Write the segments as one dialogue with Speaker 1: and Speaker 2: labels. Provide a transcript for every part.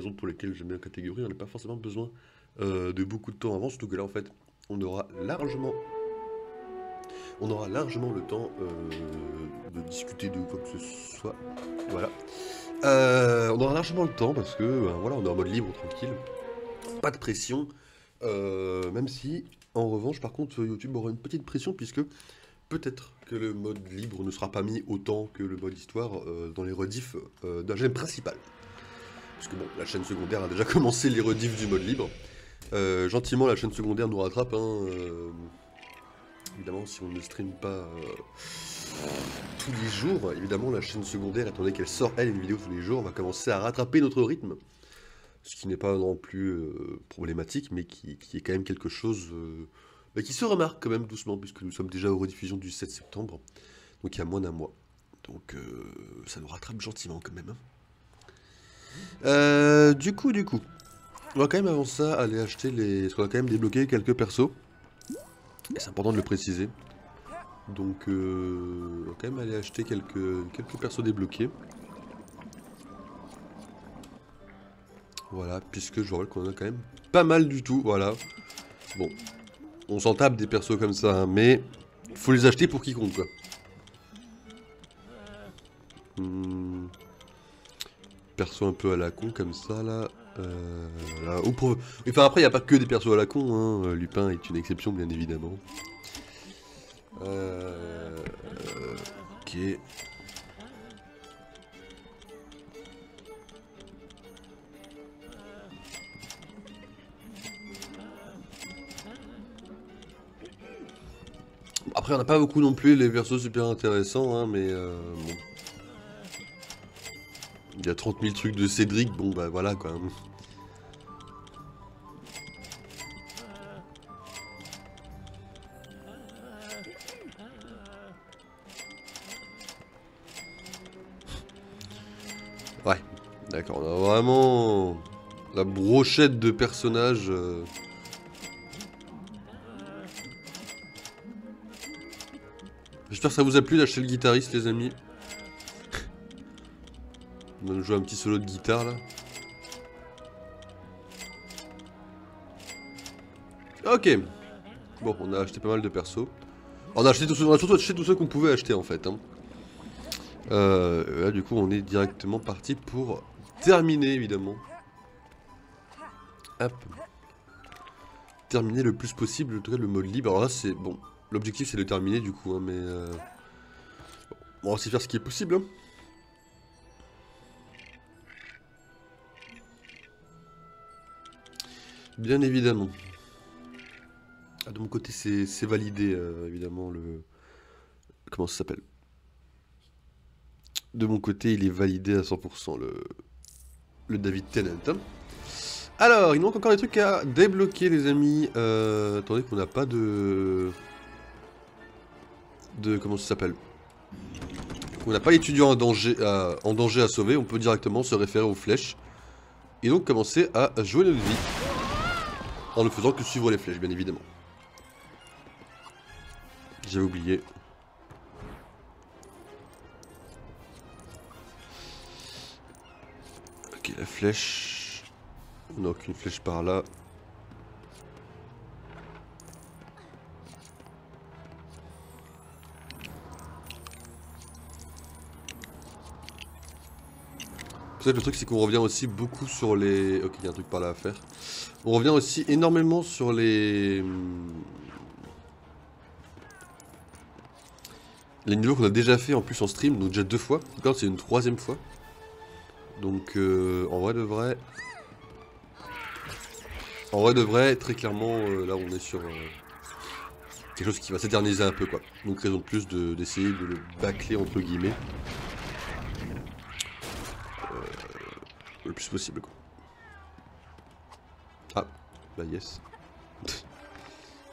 Speaker 1: raisons pour lesquelles j'aime bien la catégorie, on n'a pas forcément besoin de beaucoup de temps avant, surtout que là en fait on aura largement le temps de discuter de quoi que ce soit. Voilà. On aura largement le temps parce que voilà, on est en mode libre, tranquille. Pas de pression. Même si, en revanche, par contre, YouTube aura une petite pression puisque peut-être que le mode libre ne sera pas mis autant que le mode histoire dans les rediffs de la chaîne principale. Parce que bon, la chaîne secondaire a déjà commencé les rediffs du mode libre. Gentiment, la chaîne secondaire nous rattrape. Évidemment, si on ne stream pas tous les jours, évidemment, la chaîne secondaire, étant donné qu'elle sort, elle, une vidéo tous les jours, va commencer à rattraper notre rythme. Ce qui n'est pas non plus problématique, mais qui est quand même quelque chose qui se remarque quand même doucement, puisque nous sommes déjà aux rediffusions du 7 septembre. Donc il y a moins d'un mois. Donc ça nous rattrape gentiment quand même. Du coup, on va quand même avant ça aller acheter les... Parce qu'on a quand même débloqué quelques persos. Et c'est important de le préciser. Donc on va quand même aller acheter quelques persos débloqués. Voilà, puisque je rappelle qu'on en a quand même pas mal du tout, voilà. Bon, on s'en tape des persos comme ça, hein, mais faut les acheter pour qu'ils comptent, quoi. Perso un peu à la con comme ça, là. Voilà. Enfin, après, il n'y a pas que des persos à la con, hein. Lupin est une exception, bien évidemment. Ok. Après, on n'a pas beaucoup non plus les persos super intéressants, hein, mais bon. Il y a 30 000 trucs de Cédric, bon bah voilà quoi. Ouais, d'accord, on a vraiment la brochette de personnages. J'espère que ça vous a plu d'acheter le guitariste, les amis. On va nous jouer un petit solo de guitare là. Ok. Bon, on a acheté pas mal de persos. On a surtout acheté tous ceux qu'on pouvait acheter en fait. Hein. Là du coup on est directement parti pour terminer évidemment. Hop. Terminer le plus possible, en tout cas le mode libre. Alors là c'est bon. L'objectif c'est de terminer du coup, hein, mais on va aussi faire ce qui est possible. Hein. Bien évidemment. Ah, de mon côté c'est validé évidemment le... Comment ça s'appelle? De mon côté il est validé à 100% le David Tennant. Hein. Alors il nous manque encore des trucs à débloquer les amis. Attendez qu'on n'a pas de... Comment ça s'appelle? On n'a pas l'étudiant en danger à sauver, on peut directement se référer aux flèches. Et donc commencer à jouer notre vie. En ne faisant que suivre les flèches, bien évidemment. J'avais oublié. Ok, la flèche. On n'a aucune flèche par là. Le truc c'est qu'on revient aussi beaucoup sur les... Ok, il y a un truc par là à faire. On revient aussi énormément sur les niveaux qu'on a déjà fait en plus en stream, donc déjà 2 fois. Encore c'est une 3e fois. Donc en vrai de vrai... très clairement, là on est sur quelque chose qui va s'éterniser un peu quoi. Donc raison de plus d'essayer de le bâcler entre guillemets. Le plus possible quoi. Ah, bah yes.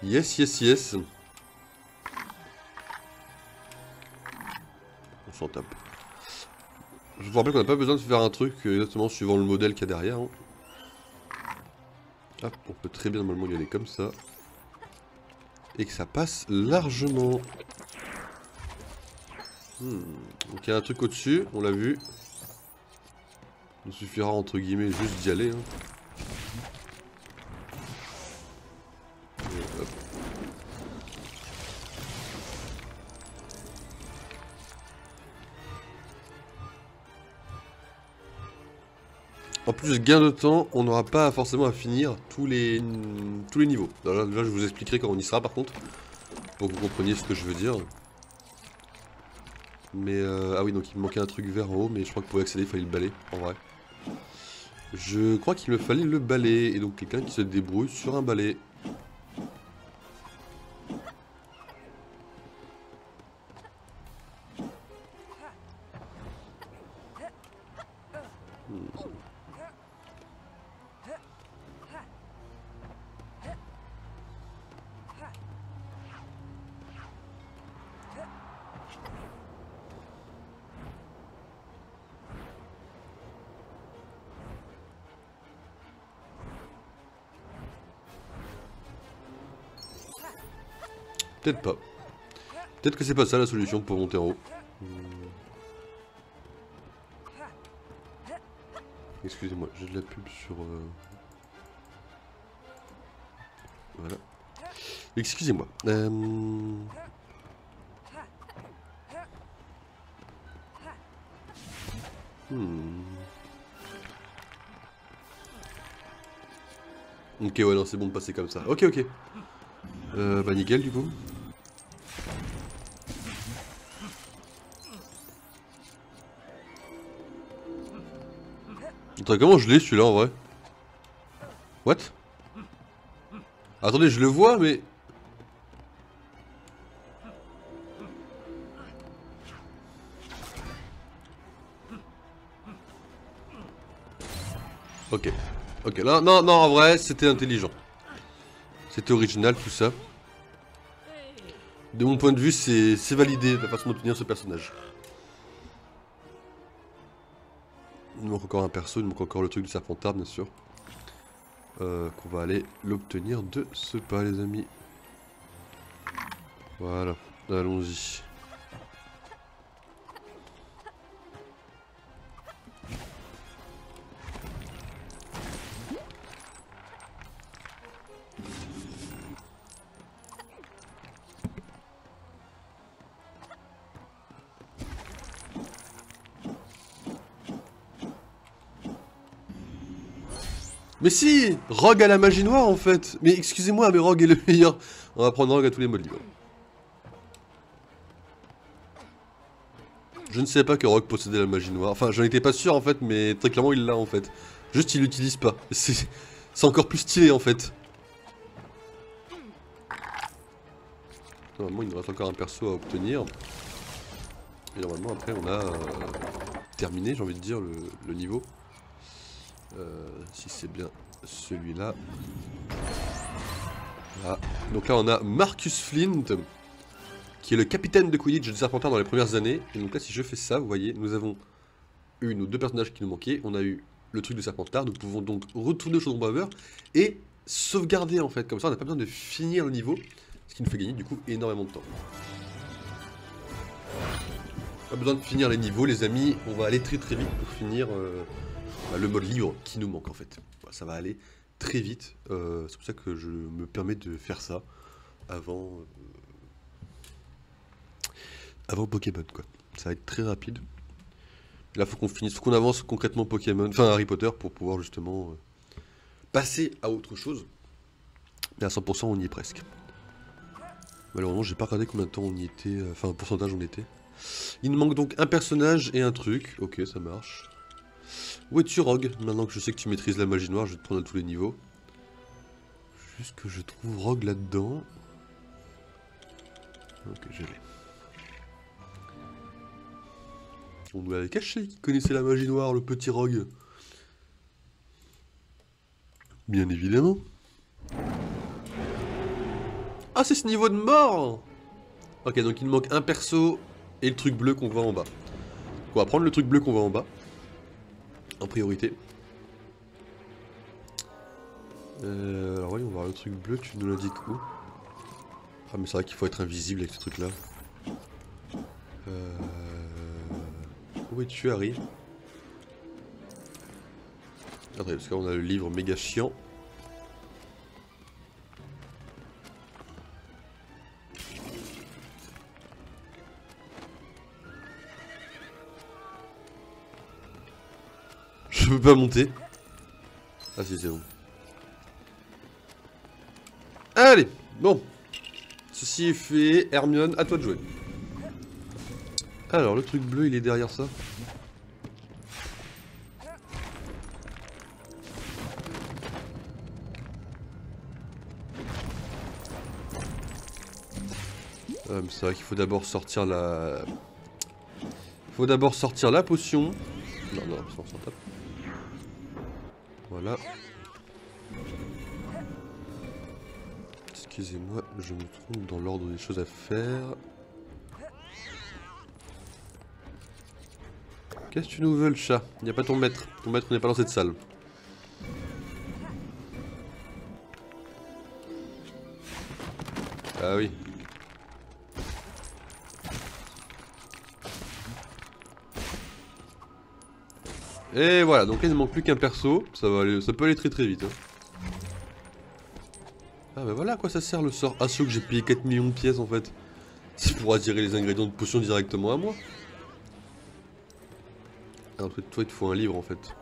Speaker 1: Yes. On s'en tape. Je vous rappelle qu'on n'a pas besoin de faire un truc exactement suivant le modèle qu'il y a derrière. Hein. Hop, on peut très bien normalement y aller comme ça. Et que ça passe largement. Donc il y a un truc au-dessus, on l'a vu. Il suffira entre guillemets juste d'y aller. Hein. Et hop. En plus, gain de temps, on n'aura pas forcément à finir tous les niveaux. Là, je vous expliquerai quand on y sera par contre, pour que vous compreniez ce que je veux dire. Mais ah oui, donc il me manquait un truc vert en haut, mais je crois que pour y accéder, il fallait le balai, en vrai. Je crois qu'il me fallait le balai, et donc quelqu'un qui se débrouille sur un balai. Peut-être pas. Peut-être que c'est pas ça la solution pour monter en haut. Excusez-moi, j'ai de la pub sur... Voilà. Excusez-moi. Ok, ouais, non, c'est bon de passer comme ça. Ok, ok. Bah nickel du coup. Attends, comment je l'ai celui-là en vrai? What? Attendez, je le vois mais... Ok. Ok, non, non, non, en vrai, c'était intelligent. C'était original tout ça. De mon point de vue, c'est validé la façon d'obtenir ce personnage. Il manque encore un perso, il manque encore le truc du serpentard bien sûr. Qu'on va aller l'obtenir de ce pas les amis. Voilà, allons-y. Mais si! Rogue à la magie noire en fait! Mais excusez-moi, mais Rogue est le meilleur! On va prendre Rogue à tous les modes libres. Je ne savais pas que Rogue possédait la magie noire. Enfin, j'en étais pas sûr en fait, mais très clairement il l'a en fait. Juste il l'utilise pas. C'est encore plus stylé en fait. Normalement il nous reste encore un perso à obtenir. Et normalement après on a terminé, j'ai envie de dire, le niveau. Si c'est bien celui-là. Voilà. Donc là on a Marcus Flint, qui est le capitaine de Quidditch du Serpentard dans les premières années. Et donc là si je fais ça, vous voyez, nous avons eu nos deux personnages qui nous manquaient. On a eu le truc de Serpentard, nous pouvons donc retourner au chaudron baveur et sauvegarder en fait. Comme ça on n'a pas besoin de finir le niveau, ce qui nous fait gagner du coup énormément de temps. Pas besoin de finir les niveaux les amis, on va aller très très vite pour finir le mode libre qui nous manque en fait. Voilà, ça va aller très vite, c'est pour ça que je me permets de faire ça avant Pokémon quoi. Ça va être très rapide. Là faut qu'on finisse, faut qu'on avance concrètement Pokémon, enfin Harry Potter pour pouvoir justement passer à autre chose. Mais à 100% on y est presque. Malheureusement j'ai pas regardé combien de temps on y était, enfin un pourcentage on était. Il nous manque donc un personnage et un truc, ok ça marche. Où es-tu Rogue? Maintenant que je sais que tu maîtrises la magie noire, je vais te prendre à tous les niveaux. Juste que je trouve Rogue là-dedans. Ok je l'ai. On nous l'avait caché qui connaissait la magie noire, le petit Rogue. Bien évidemment. Ah, c'est ce niveau de mort! Ok, donc il me manque un perso et le truc bleu qu'on voit en bas. Donc on va prendre le truc bleu qu'on voit en bas. En priorité. Alors voyons voir le truc bleu, tu nous l'indiques où? Ah mais c'est vrai qu'il faut être invisible avec ce truc là. Où es-tu Harry? Attendez, parce qu'on a le livre méga chiant. Je peux pas monter. Ah si, c'est bon. Allez, bon. Ceci est fait. Hermione, à toi de jouer. Alors, le truc bleu, il est derrière ça. C'est vrai qu'il faut d'abord sortir la... Faut d'abord sortir la potion. Non, non, on s'en tape. Voilà. Excusez-moi, je me trompe dans l'ordre des choses à faire. Qu'est-ce que tu nous veux, le chat? Il n'y a pas ton maître. Ton maître n'est pas dans cette salle. Ah oui. Et voilà, donc là il ne manque plus qu'un perso. Ça va aller, ça peut aller très très vite. Hein. Ah bah voilà à quoi ça sert le sort. Ah sûr que j'ai payé 4 millions de pièces en fait. C'est pour attirer les ingrédients de potion directement à moi. Ah, en fait, toi il te faut un livre en fait.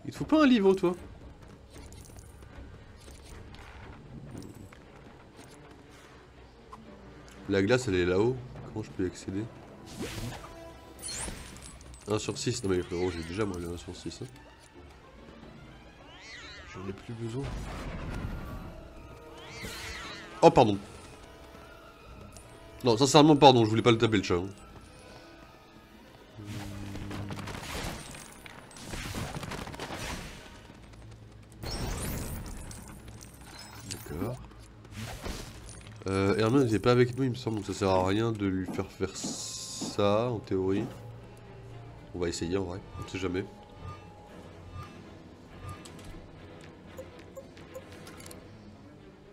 Speaker 1: Il te faut pas un livre toi? La glace elle est là-haut. Comment je peux y accéder? 1 sur 6, non mais frérot j'ai déjà moi le 1 sur 6 hein. J'en ai plus besoin. Oh pardon. Non sincèrement pardon, je voulais pas le taper le chat hein. D'accord. Hermione n'était pas avec nous il me semble, donc ça sert à rien de lui faire faire ça en théorie. On va essayer en vrai, on sait jamais.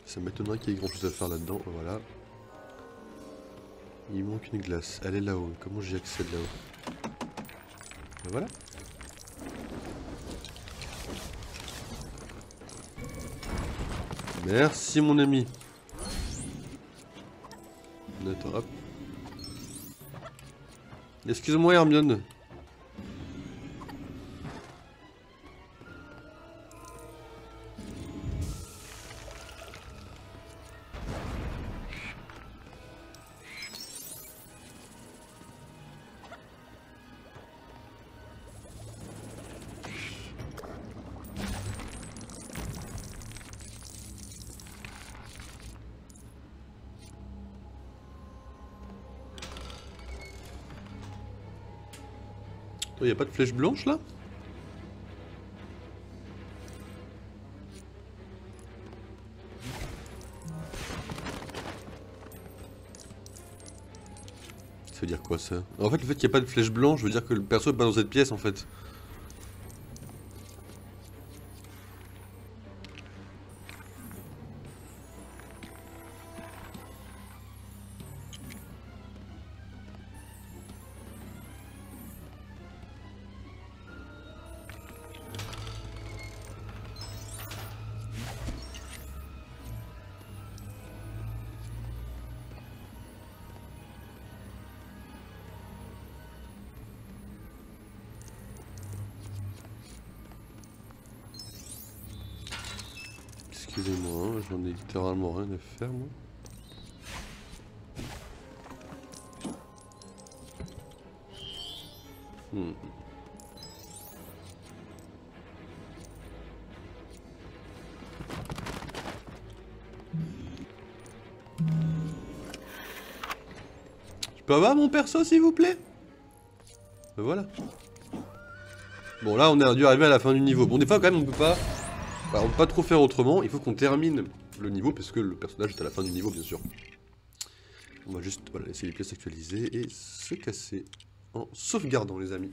Speaker 1: Ça m'étonnerait qu'il y ait grand chose à faire là-dedans, voilà. Il manque une glace, elle est là-haut, comment j'y accède là-haut? Ben voilà. Merci mon ami. Attends, hop. Excuse-moi Hermione. Il n'y a pas de flèche blanche là? Ça veut dire quoi ça? En fait le fait qu'il n'y a pas de flèche blanche veut dire que le perso est pas dans cette pièce en fait. Excusez-moi, hein, j'en ai littéralement rien à faire moi. Je peux avoir mon perso s'il vous plaît? Ben voilà. Bon là on a dû arriver à la fin du niveau. Bon des fois quand même on peut pas... Bah, on peut pas trop faire autrement, il faut qu'on termine le niveau parce que le personnage est à la fin du niveau bien sûr. On va juste voilà, laisser les pièces actualisées et se casser en sauvegardant les amis.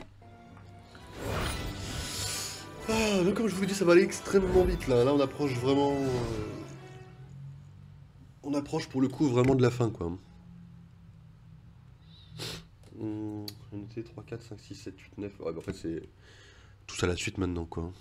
Speaker 1: Ah, donc comme je vous l'ai dit ça va aller extrêmement vite là, on approche vraiment... On approche pour le coup vraiment de la fin quoi. On était 3, 4, 5, 6, 7, 8, 9. Ouais, bah en fait, c'est tout ça à la suite maintenant, quoi.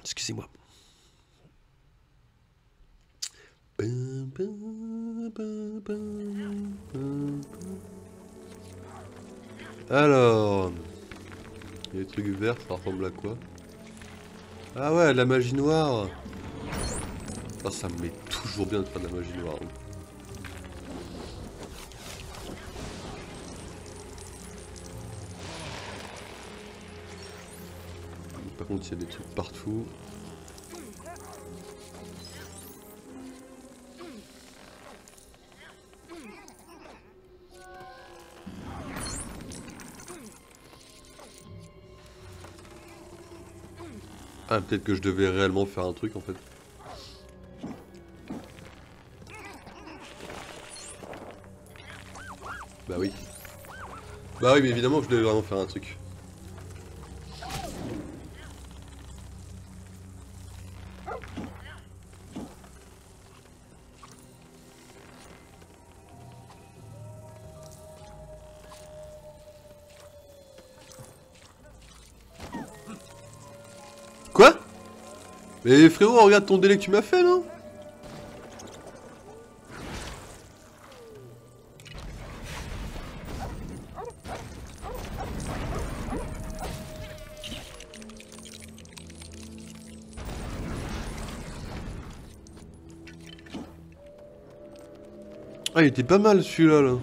Speaker 1: Excusez-moi. Alors, les trucs verts, ça ressemble à quoi? Ah ouais, la magie noire. Ah, ça me met toujours bien de faire de la magie noire. Par contre, il y a des trucs partout. Ah, peut-être que je devais réellement faire un truc en fait. Bah oui. Bah oui, mais évidemment que je devais vraiment faire un truc. Quoi? Mais frérot, regarde ton délai que tu m'as fait, non? Ah, il était pas mal celui-là, là.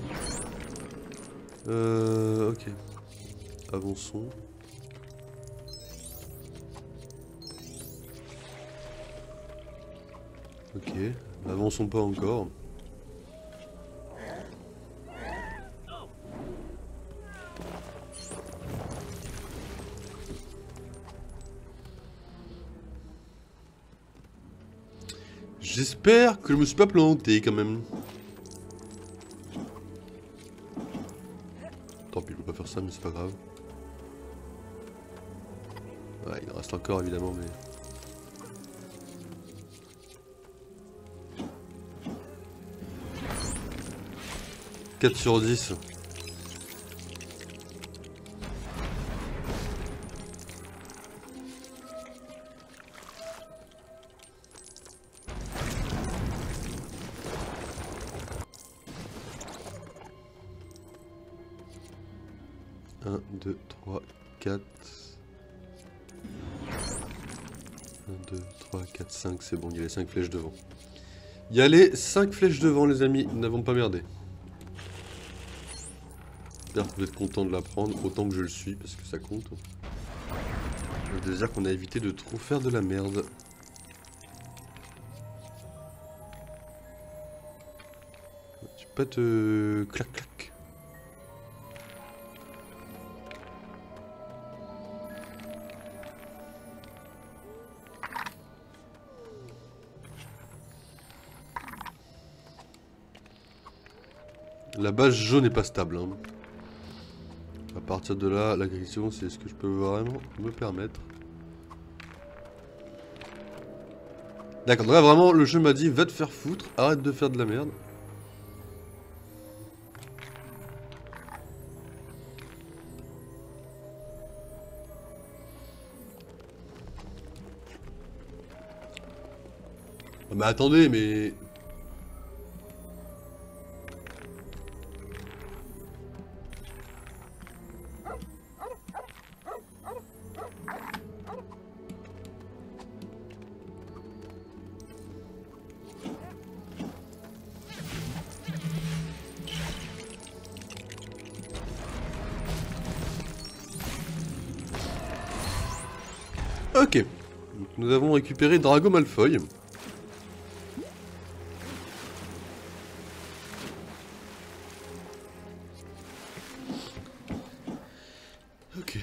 Speaker 1: Ok. Avançons. Ok. Avançons pas encore. J'espère que je me suis pas planté quand même. Tant pis, je peux pas faire ça, mais c'est pas grave. Ouais, il en reste encore évidemment, mais... 4 sur 10. Un, 2, 3, 4. 1, 2, 3, 4, 5, c'est bon, il y a les 5 flèches devant. Il y a les 5 flèches devant, les amis, nous n'avons pas merdé. J'espère que vous êtes content de la prendre, autant que je le suis, parce que ça compte. Ça veut dire qu'on a évité de trop faire de la merde. Tu peux pas te... clac clac. La base jaune n'est pas stable. Hein. À partir de là, la question c'est est-ce que je peux vraiment me permettre. D'accord, donc là vraiment le jeu m'a dit va te faire foutre, arrête de faire de la merde. Ah, mais attendez, mais... Ok. Donc, nous avons récupéré Drago Malfoy. Ok.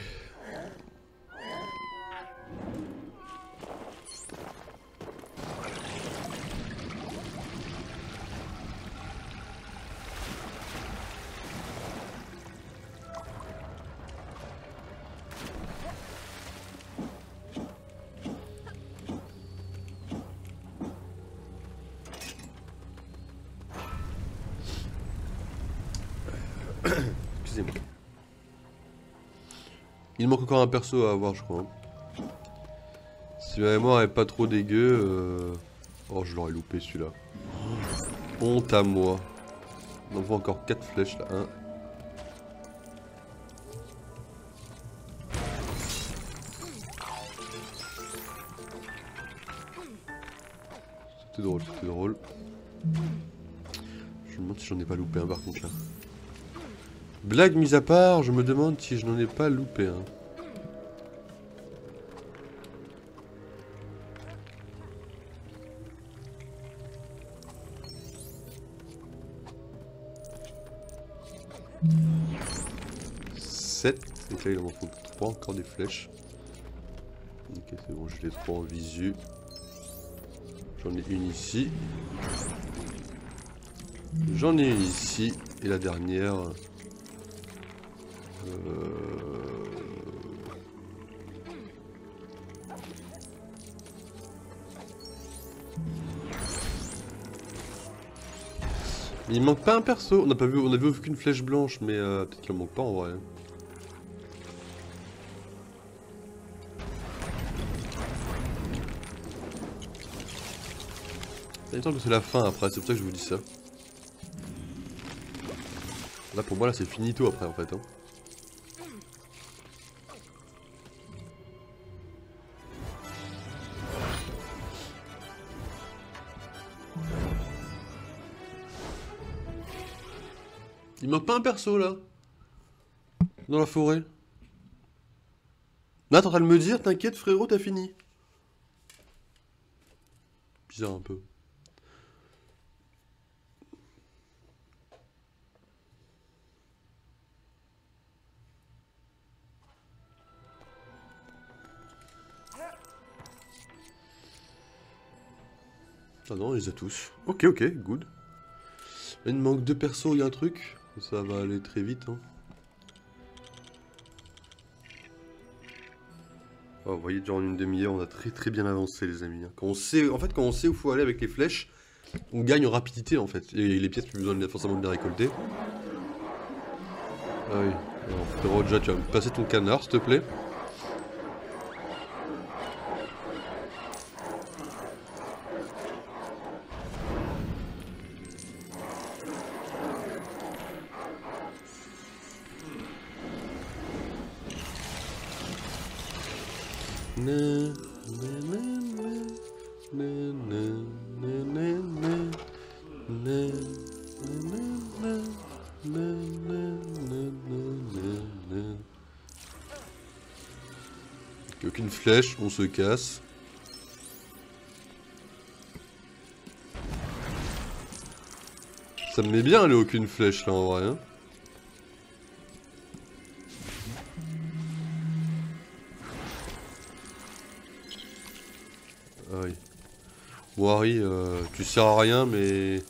Speaker 1: Il manque encore un perso à avoir, je crois. Si ma mémoire est pas trop dégueu... Oh, je l'aurais loupé celui-là. Honte à moi. On en voit encore 4 flèches là. 1. C'était drôle, c'était drôle. Je me demande si j'en ai pas loupé un par contre là. Blague mise à part, je me demande si je n'en ai pas loupé un. Et là il en faut 3, encore des flèches. Ok c'est bon, j'ai les 3 en visu. J'en ai une ici. J'en ai une ici. Et la dernière... Il manque pas un perso. On a vu aucune flèche blanche, mais peut-être qu'il en manque pas en vrai. Il me semble que c'est la fin après, c'est pour ça que je vous dis ça. Là pour moi là c'est finito après en fait. Hein. Il manque pas un perso là. Dans la forêt. Là t'es en train de me dire, t'inquiète frérot, t'as fini. Bizarre un peu. Ah non, on les a tous. Ok, ok, good. Là, il me manque 2 persos, il y a un truc. Ça va aller très vite. Hein. Oh, vous voyez, déjà en une demi-heure, on a très bien avancé, les amis. Quand on sait, en fait, quand on sait où faut aller avec les flèches, on gagne en rapidité, en fait. Et les pièces, plus besoin forcément de les récolter. Ah oui. Alors, frérot, déjà, tu vas me passer ton canard, s'il te plaît. Aucune flèche, on se casse. Ça me met bien aller aucune flèche là en vrai. Hein. Ah oui. Bon Harry, tu sers à rien mais...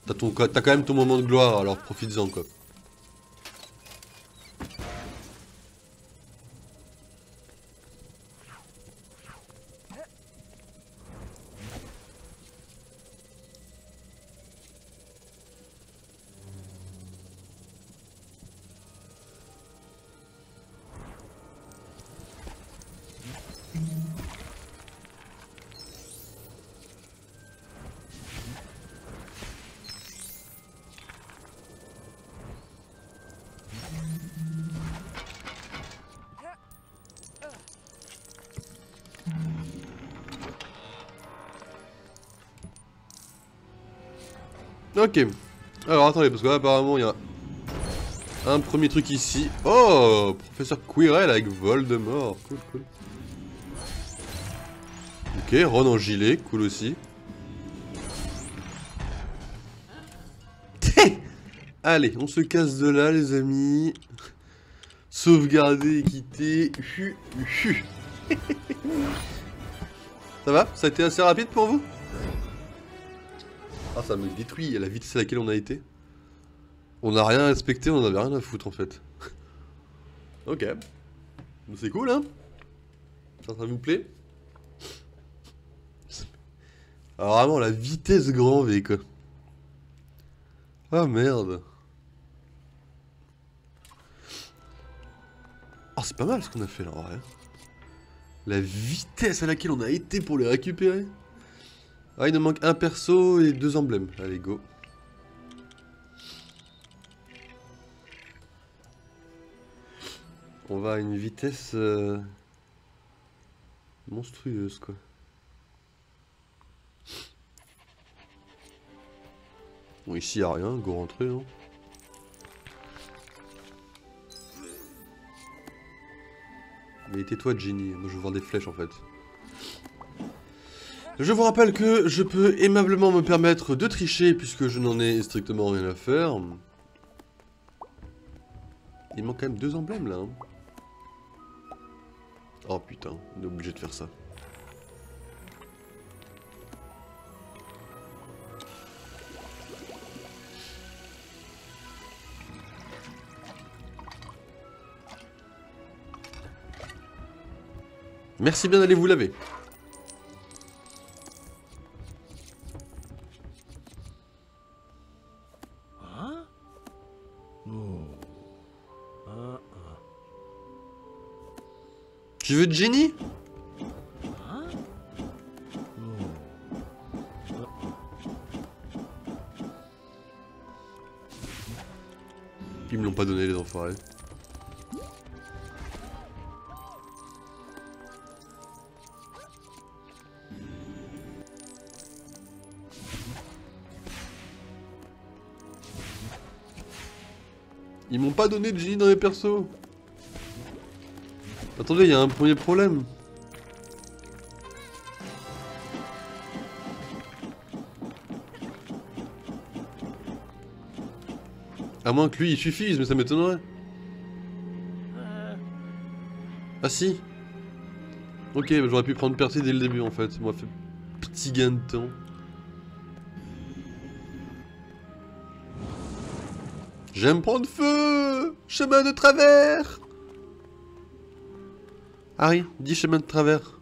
Speaker 1: T'as quand même ton moment de gloire, alors profites-en quoi. Ok. Alors attendez, parce que là apparemment il y a un premier truc ici. Oh, professeur Quirrell avec Voldemort. Cool, cool. Ok, Ron en gilet, cool aussi. Allez, on se casse de là les amis. Sauvegarder et quitter. Ça va? Ça a été assez rapide pour vous? Ah, ça me détruit à la vitesse à laquelle on a été. On n'a rien respecté, on n'avait rien à foutre en fait. Ok. C'est cool hein? Ça vous plaît? Alors vraiment la vitesse grand V quoi. Ah merde. Oh c'est pas mal ce qu'on a fait là en vrai. La vitesse à laquelle on a été pour les récupérer. Ah, il nous manque un perso et 2 emblèmes. Allez, go. On va à une vitesse monstrueuse, quoi. Bon, ici, y'a rien. Go rentrer, hein. Mais tais-toi, Ginny. Moi, je veux voir des flèches, en fait. Je vous rappelle que je peux aimablement me permettre de tricher, puisque je n'en ai strictement rien à faire. Il manque quand même 2 emblèmes, là. Hein. Oh, putain. On est obligé de faire ça. Merci bien d'aller vous laver. Tu veux Jenny? Ils me l'ont pas donné les enfoirés. Ils m'ont pas donné de Ginny dans les persos. Attendez, il y a un premier problème. À moins que lui il suffise, mais ça m'étonnerait. Ah si. Ok, bah, j'aurais pu prendre Percy dès le début en fait. Ça m'a fait petit gain de temps. J'aime prendre feu. Chemin de travers. Harry, dis chemin de travers.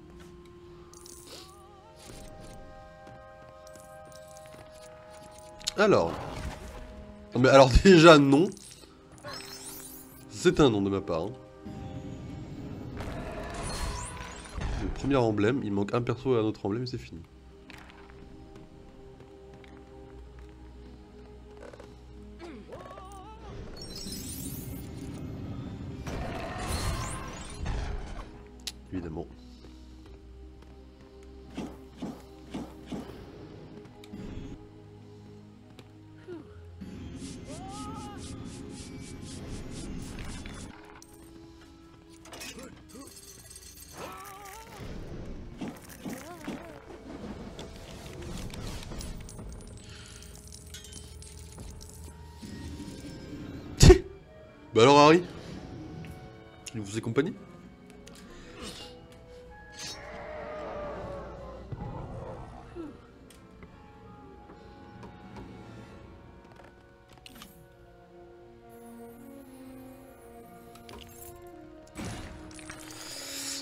Speaker 1: Alors. Non, mais alors déjà non. C'est un nom de ma part. Hein. Le premier emblème, il manque un perso et un autre emblème et c'est fini. Évidemment. Bah alors Harry, il vous faisait compagnie?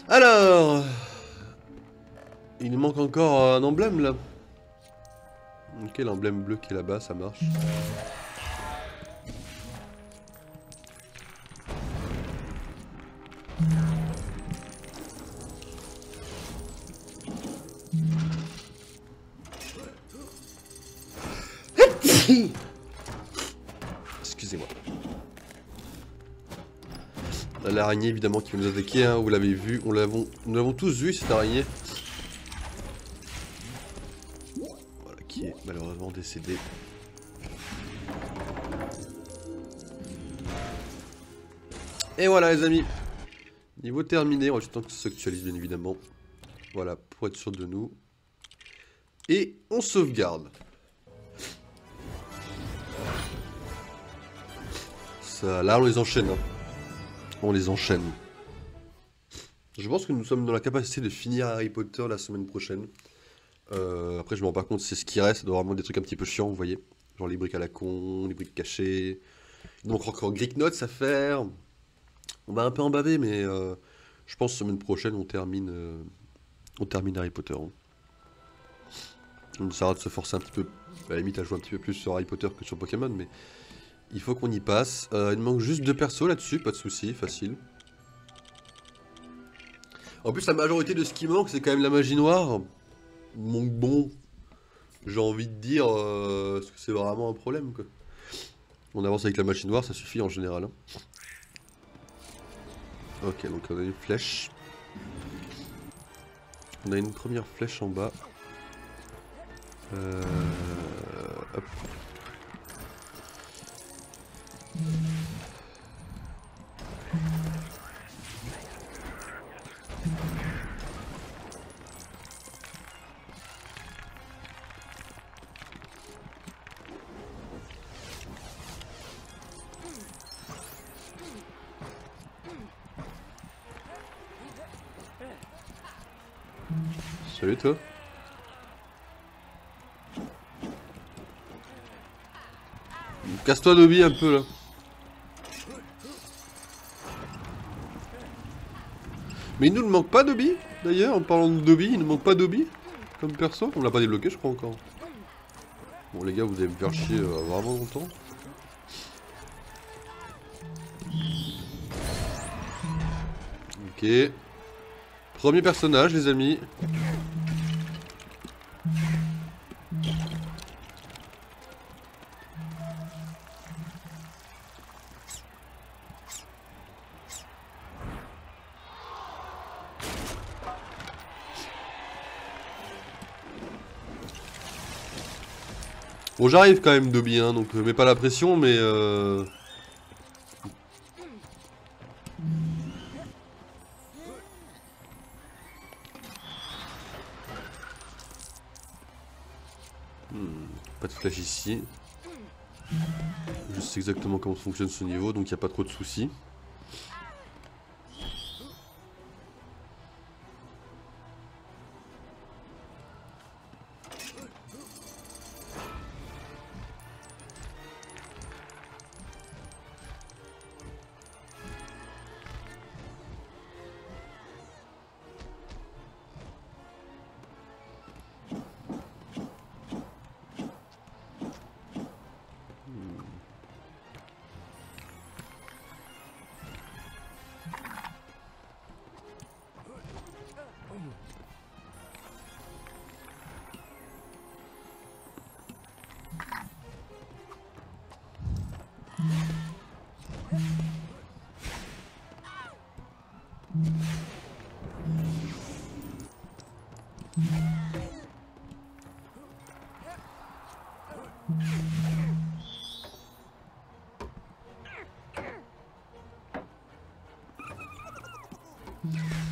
Speaker 1: Alors, il nous manque encore un emblème là. Ok, l'emblème bleu qui est là-bas, ça marche. Excusez-moi. L'araignée évidemment qui va nous attaquer, hein, vous l'avez vu, nous l'avons tous vu cette araignée. Voilà, qui est malheureusement décédée. Et voilà les amis. Niveau terminé, on va juste attendre que ça s'actualise bien évidemment. Voilà, pour être sûr de nous. Et on sauvegarde. Ça, là on les enchaîne. Hein. On les enchaîne. Je pense que nous sommes dans la capacité de finir Harry Potter la semaine prochaine. Après je me rends pas compte, c'est ce qui reste. Ça doit vraiment des trucs un petit peu chiants, vous voyez. Genre les briques à la con, les briques cachées. Donc encore Greek Notes à faire. On va un peu en baver, mais je pense que semaine prochaine on termine Harry Potter. Hein. On essaiera de se forcer un petit peu, à la limite à jouer un petit peu plus sur Harry Potter que sur Pokémon, mais il faut qu'on y passe. Il manque juste 2 persos là-dessus, pas de soucis, facile. En plus, la majorité de ce qui manque, c'est quand même la magie noire. Donc bon, j'ai envie de dire, est-ce que c'est vraiment un problème, quoi? On avance avec la machine noire, ça suffit en général, hein. Ok, donc on a une flèche. On a une première flèche en bas. Hop. Salut toi. Casse-toi Dobby un peu là. Mais il nous ne manque pas Dobby d'ailleurs, en parlant de Dobby, il ne manque pas Dobby comme perso. On l'a pas débloqué je crois encore. Bon les gars vous allez me faire chier vraiment longtemps. Ok. Premier personnage les amis. Bon j'arrive quand même Dobby hein, donc mets pas la pression mais pas de flash ici. Je sais exactement comment fonctionne ce niveau donc il n'y a pas trop de soucis.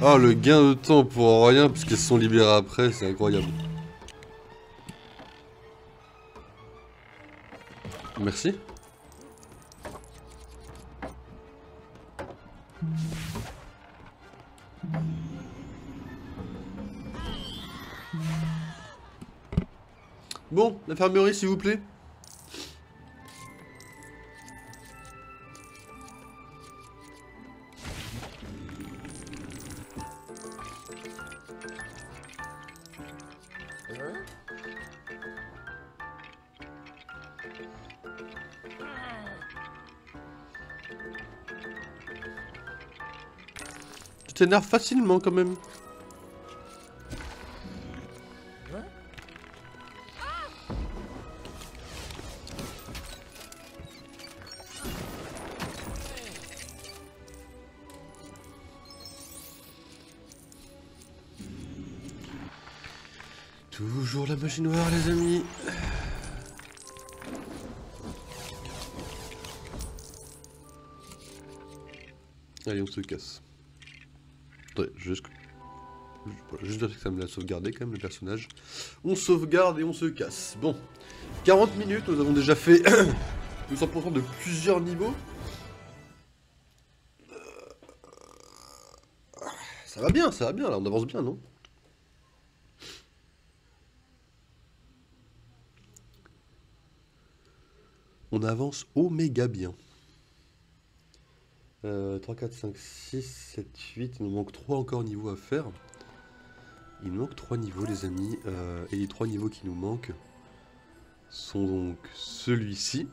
Speaker 1: Oh le gain de temps pour rien puisqu'ils se sont libérés après, c'est incroyable. Merci. Bon, l'infirmerie s'il vous plaît. Tu t'énerves facilement quand même. Toujours la magie noire les amis. Allez on se casse. Attendez, juste vérifier que ça me l'a sauvegardé quand même le personnage. On sauvegarde et on se casse. Bon, 40 minutes, nous avons déjà fait 200% de plusieurs niveaux. Ça va bien là, on avance bien non? On avance méga bien. 3, 4, 5, 6, 7, 8, il nous manque 3 encore niveaux à faire. Il nous manque 3 niveaux les amis, et les 3 niveaux qui nous manquent sont donc celui-ci,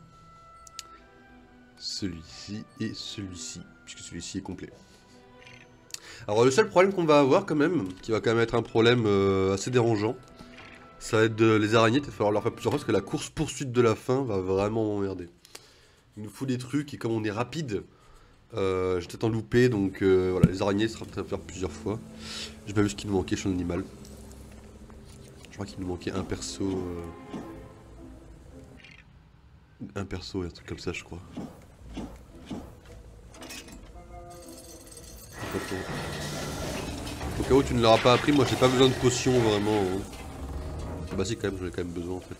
Speaker 1: celui-ci et celui-ci, puisque celui-ci est complet. Alors le seul problème qu'on va avoir quand même, qui va quand même être un problème assez dérangeant, ça va être les araignées, il va falloir leur faire plusieurs fois parce que la course poursuite de la fin va vraiment m'emmerder. Il nous faut des trucs et comme on est rapide, je vais peut-être en louper donc voilà, les araignées ça sera peut-être à faire plusieurs fois. J'ai pas vu ce qu'il nous manquait chez l'animal. Je crois qu'il nous manquait un perso. Un perso et un truc comme ça je crois. Au cas où tu ne l'auras pas appris, moi j'ai pas besoin de potions vraiment. Hein. Ah bah si quand même, j'en ai quand même besoin en fait.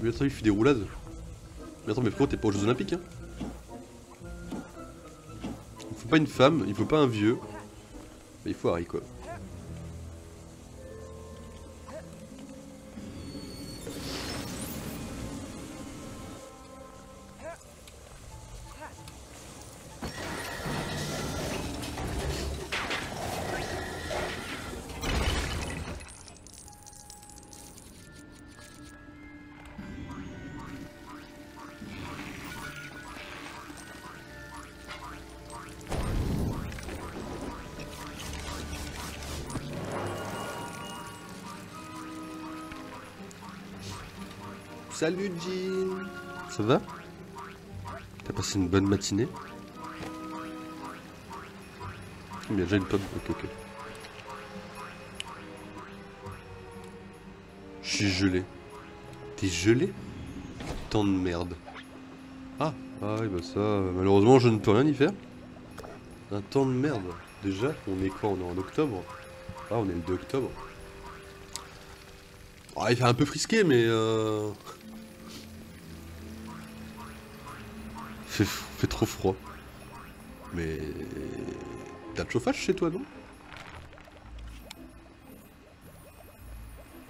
Speaker 1: Mais attends, il fait des roulades. Mais attends, mais frérot, t'es pas aux Jeux Olympiques hein. Il faut pas une femme, il faut pas un vieux. Mais il faut Harry quoi. Salut Jill. Ça va? T'as passé une bonne matinée? Il y a déjà une pomme, ok. Je suis gelé. T'es gelé? Tant de merde. Ah oui bah ça, malheureusement je ne peux rien y faire. Un temps de merde. Déjà, on est quoi? On est en octobre. Ah on est le 2 octobre. Ah il fait un peu frisqué mais fait trop froid. Mais... T'as de chauffage chez toi, non?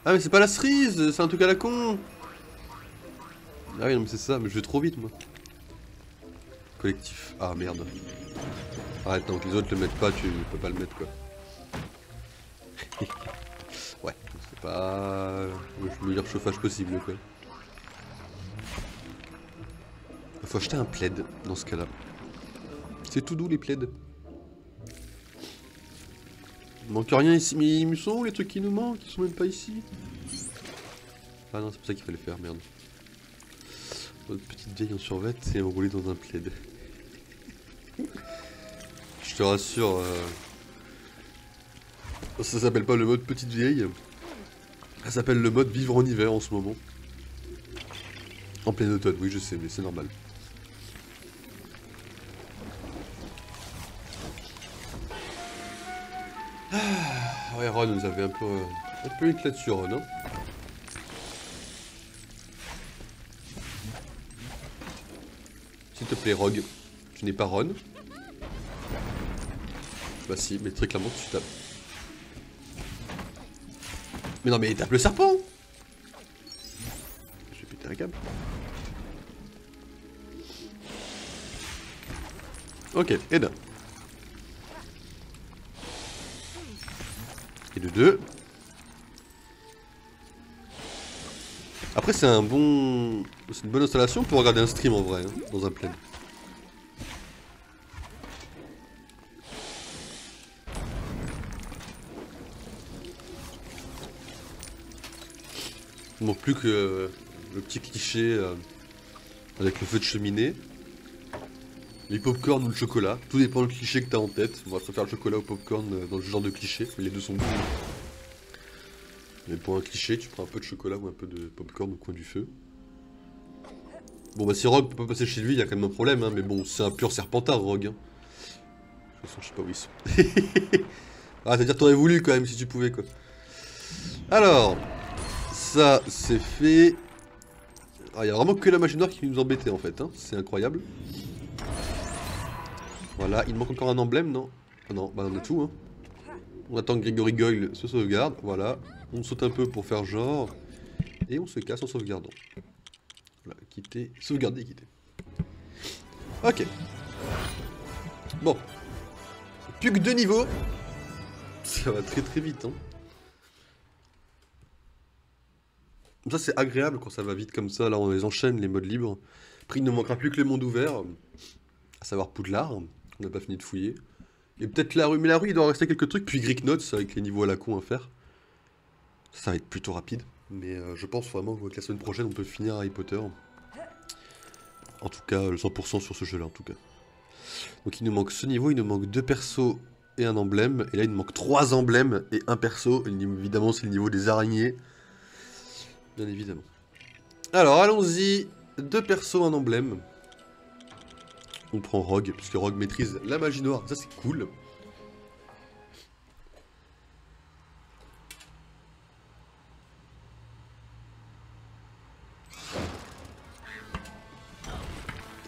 Speaker 1: Ah mais c'est pas la cerise, c'est un truc à la con. Ah oui non mais c'est ça, mais je vais trop vite moi. Collectif. Ah merde. Arrête, donc les autres le mettent pas, tu peux pas le mettre quoi. Ouais, c'est pas le meilleur chauffage possible quoi. Faut acheter un plaid dans ce cas-là. C'est tout doux les plaids. Il manque rien ici, mais ils sont où les trucs qui nous manquent? Ils sont même pas ici. Ah non, c'est pour ça qu'il fallait faire, merde. Notre petite vieille en survêt et enroulée dans un plaid. Je te rassure, ça s'appelle pas le mode petite vieille. Ça s'appelle le mode vivre en hiver en ce moment. En plein automne, oui je sais, mais c'est normal. Ah ouais, Ron nous avait un peu éclaté sur Ron, hein. S'il te plaît, Rogue, tu n'es pas Ron. Bah si, mais très clairement tu tapes. Mais non mais tape le serpent. Je vais péter un câble. Ok, et d'un. Et de deux. Après c'est un bon... C'est une bonne installation pour regarder un stream en vrai, hein, dans un plaid. Il manque plus que le petit cliché avec le feu de cheminée. Les popcorn ou le chocolat, tout dépend du cliché que t'as en tête. Moi je préfère le chocolat au popcorn dans ce genre de cliché, les deux sont bons. Mais pour un cliché, tu prends un peu de chocolat ou un peu de popcorn au coin du feu. Bon bah si Rogue peut pas passer chez lui, il y a quand même un problème, hein, mais bon, c'est un pur serpentard Rogue. Hein. De toute façon, je sais pas où ils sont. Ah, c'est-à-dire t'aurais voulu quand même si tu pouvais quoi. Alors, ça c'est fait. Ah, il y a vraiment que la machine noire qui nous embêtait en fait, hein. C'est incroyable. Voilà, il manque encore un emblème, non? Ah non, bah on a tout, hein. On attend que Grégory Goyle se sauvegarde, voilà. On saute un peu pour faire genre. Et on se casse en sauvegardant. Voilà, quitter, sauvegarder, quitter. Ok. Bon. Plus que 2 niveaux. Ça va très très vite, hein. Ça c'est agréable quand ça va vite comme ça, là on les enchaîne, les modes libres. Après il ne manquera plus que le monde ouvert, à savoir Poudlard, on n'a pas fini de fouiller. Et peut-être la rue, mais la rue il doit rester quelques trucs, puis Greek Notes avec les niveaux à la con à faire. Ça va être plutôt rapide, mais je pense vraiment que la semaine prochaine on peut finir Harry Potter. En tout cas, le 100% sur ce jeu là en tout cas. Donc il nous manque ce niveau, il nous manque 2 persos et un emblème, et là il nous manque 3 emblèmes et un perso, et évidemment c'est le niveau des araignées. Bien évidemment. Alors, allons-y. 2 persos, un emblème. On prend Rogue, puisque Rogue maîtrise la magie noire. Ça, c'est cool.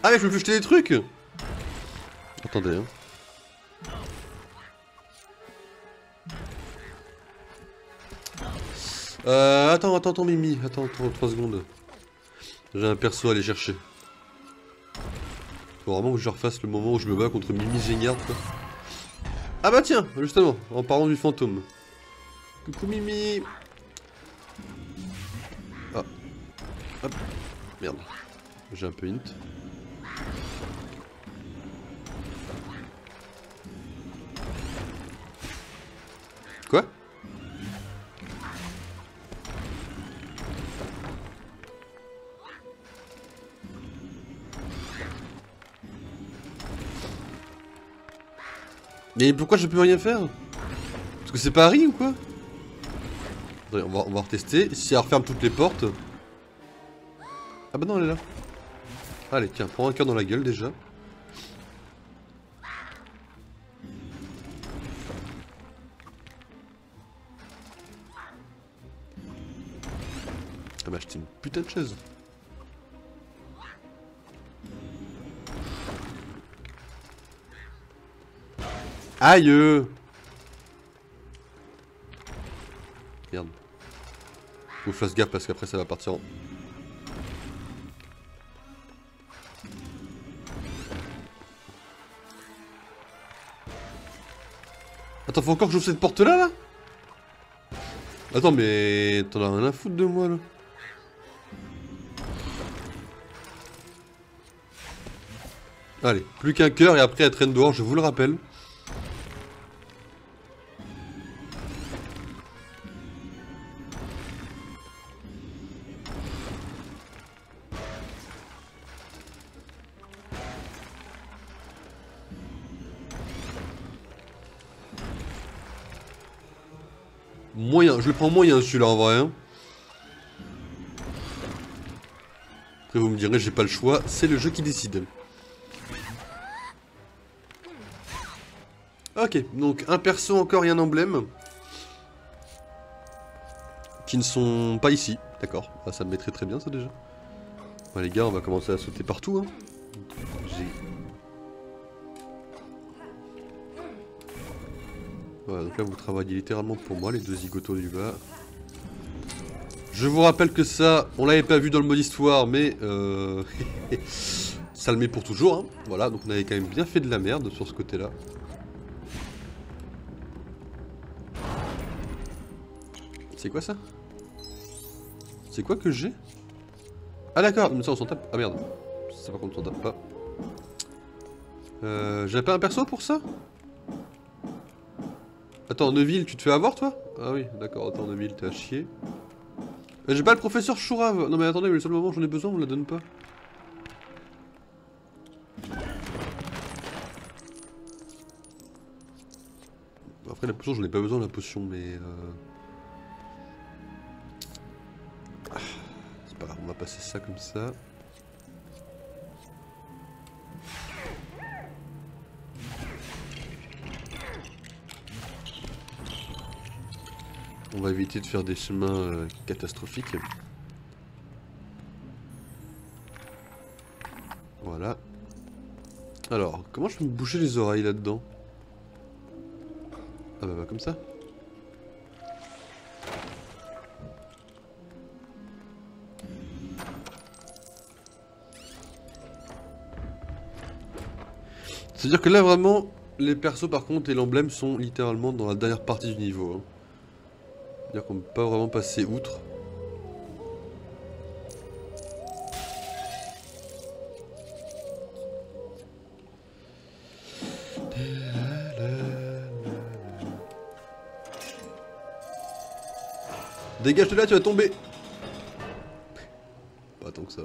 Speaker 1: Ah, mais je peux plus jeter des trucs. Attendez, hein. Attends, Mimi. Attends, 3 secondes. J'ai un perso à aller chercher. Faut vraiment que je refasse le moment où je me bats contre Mimi Géniard, quoi. Ah bah tiens, justement, en parlant du fantôme. Coucou Mimi. Ah. Hop. Merde. J'ai un peu hint. Quoi? Mais pourquoi je peux rien faire? Parce que c'est pas Harry ou quoi? Attendez, on va retester. Si elle referme toutes les portes. Ah bah non, elle est là. Allez, tiens, prends un cœur dans la gueule déjà. Ah bah acheter une putain de chaise. Aïe! Merde. Faut que je fasse gaffe parce qu'après ça va partir en... Attends, faut encore que j'ouvre cette porte là, là? Attends, mais... T'en as rien à foutre de moi, là? Allez, plus qu'un cœur et après elle traîne dehors, je vous le rappelle. Moyen, je le prends moyen celui-là en vrai. Hein. Après vous me direz, j'ai pas le choix, c'est le jeu qui décide. Ok, donc un perso encore et un emblème. Qui ne sont pas ici, d'accord. Ah, ça me mettrait très bien ça déjà. Bah, les gars, on va commencer à sauter partout. Hein. Voilà, donc là vous travaillez littéralement pour moi, les 2 zigotos du bas. Je vous rappelle que ça, on l'avait pas vu dans le mode histoire, mais ça le met pour toujours. Hein. Voilà, donc on avait quand même bien fait de la merde sur ce côté-là. C'est quoi ça? C'est quoi que j'ai? Ah d'accord, mais ça on s'en tape. Ah merde. Ça par contre on s'en tape pas. J'avais pas un perso pour ça? Attends, Neville, tu te fais avoir toi? Ah oui, d'accord, attends Neville, t'es à chier. J'ai pas le professeur Chourave. Non mais attendez, mais le seul moment où j'en ai besoin, on me la donne pas. Après la potion, j'en ai pas besoin de la potion, mais... c'est pas grave, on va passer ça comme ça. On va éviter de faire des chemins catastrophiques. Voilà. Alors, comment je peux me boucher les oreilles là-dedans? Ah bah comme ça. C'est-à-dire que là, vraiment, les persos, par contre, et l'emblème sont littéralement dans la dernière partie du niveau. Hein. C'est-à-dire qu'on ne peut pas vraiment passer outre. Dégage de là, tu vas tomber. Pas tant que ça.